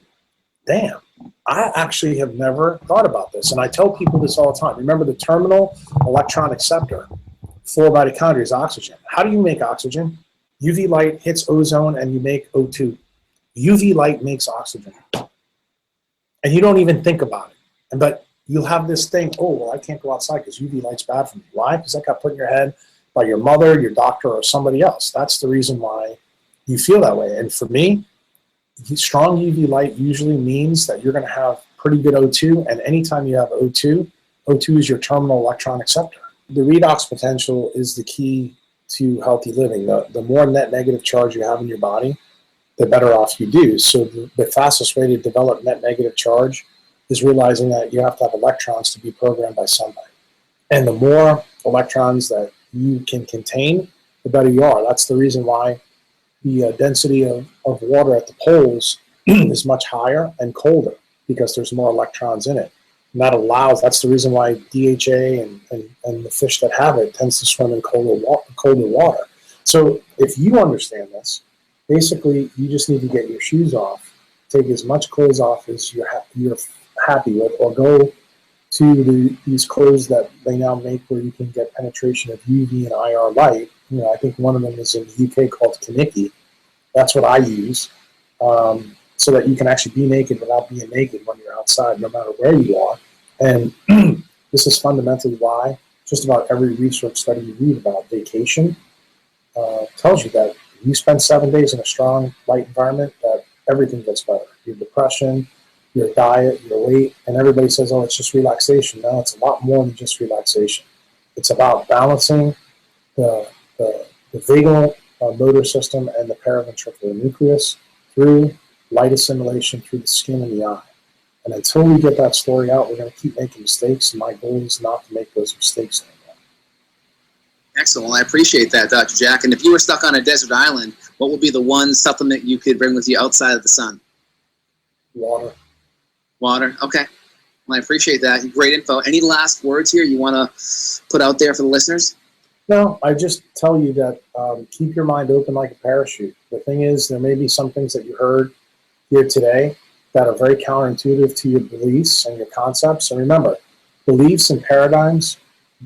C: damn, I actually have never thought about this. And I tell people this all the time. Remember, the terminal electron acceptor for mitochondria is oxygen. How do you make oxygen? UV light hits ozone and you make O2. UV light makes oxygen. And you don't even think about it. But you'll have this thing, oh, well, I can't go outside because UV light's bad for me. Why? Because that got put in your head by your mother, your doctor, or somebody else. That's the reason why you feel that way. And for me, strong UV light usually means that you're going to have pretty good O2. And anytime you have O2, O2 is your terminal electron acceptor. The redox potential is the key to healthy living. The more net negative charge you have in your body, the better off you do. So the fastest way to develop net negative charge is realizing that you have to have electrons to be programmed by sunlight. And the more electrons that you can contain, the better you are. That's the reason why the density of water at the poles is much higher and colder, because there's more electrons in it. And that's the reason why DHA and the fish that have it tends to swim in colder water. So if you understand this, basically you just need to get your shoes off, take as much clothes off as you're happy with, or go to these clothes that they now make where you can get penetration of UV and IR light. I think one of them is in the UK called Kaniki. That's what I use, so that you can actually be naked without being naked when you're outside, no matter where you are. And this is fundamentally why just about every research study you read about vacation tells you that you spend 7 days in a strong light environment, that everything gets better. Your depression, your diet, your weight, and everybody says, oh, it's just relaxation. No, it's a lot more than just relaxation. It's about balancing the vagal motor system and the paraventricular nucleus through light assimilation through the skin and the eye. And until we get that story out, we're going to keep making mistakes. And my goal is not to make those mistakes anymore.
D: Excellent. Well, I appreciate that, Dr. Jack. And if you were stuck on a desert island, what would be the one supplement you could bring with you outside of the sun?
C: Water.
D: Water. Okay. Well, I appreciate that. Great info. Any last words here you want to put out there for the listeners?
C: No, I just tell you that keep your mind open like a parachute. The thing is, there may be some things that you heard here today that are very counterintuitive to your beliefs and your concepts. And remember, beliefs and paradigms,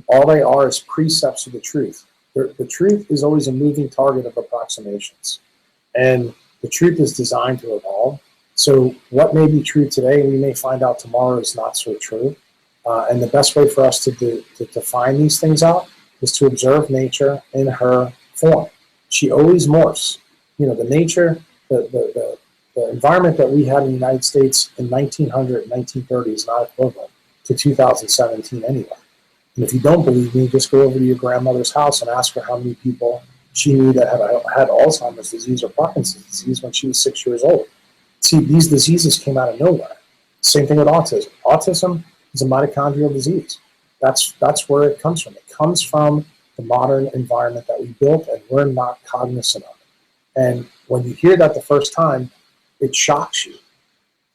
C: all they are is precepts of the truth. The truth is always a moving target of approximations. And the truth is designed to evolve. So what may be true today, we may find out tomorrow is not so true. And the best way for us to find these things out is to observe nature in her form. She always morphs. The nature, the environment that we had in the United States in 1900 and 1930 is not equivalent to 2017 anyway. And if you don't believe me, just go over to your grandmother's house and ask her how many people she knew that had Alzheimer's disease or Parkinson's disease when she was 6 years old. See, these diseases came out of nowhere. Same thing with autism. Autism is a mitochondrial disease. That's where it comes from. It comes from the modern environment that we built, and we're not cognizant of it. And when you hear that the first time, it shocks you.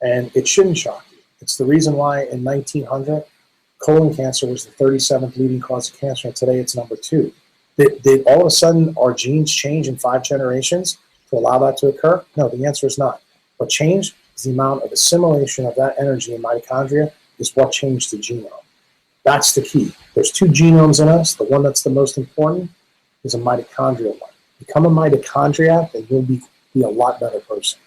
C: And it shouldn't shock you. It's the reason why in 1900, colon cancer was the 37th leading cause of cancer, and today it's number 2. Did all of a sudden our genes change in 5 generations to allow that to occur? No, the answer is not. What changed is the amount of assimilation of that energy in mitochondria is what changed the genome. That's the key. There's 2 genomes in us. The one that's the most important is a mitochondrial one. Become a mitochondriac and you'll be a lot better person.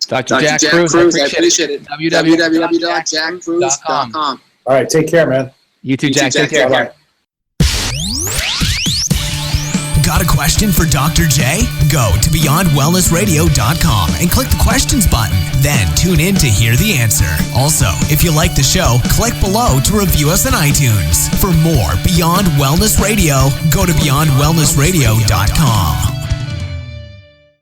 B: Dr. Jack Kruse,
D: I appreciate it. www.jackkruse.com.
C: All right, take care, man.
B: You too, Jack. Take care.
C: Bye-bye.
A: Got a question for Dr. J? Go to beyondwellnessradio.com and click the questions button. Then tune in to hear the answer. Also, if you like the show, click below to review us on iTunes. For more Beyond Wellness Radio, go to beyondwellnessradio.com.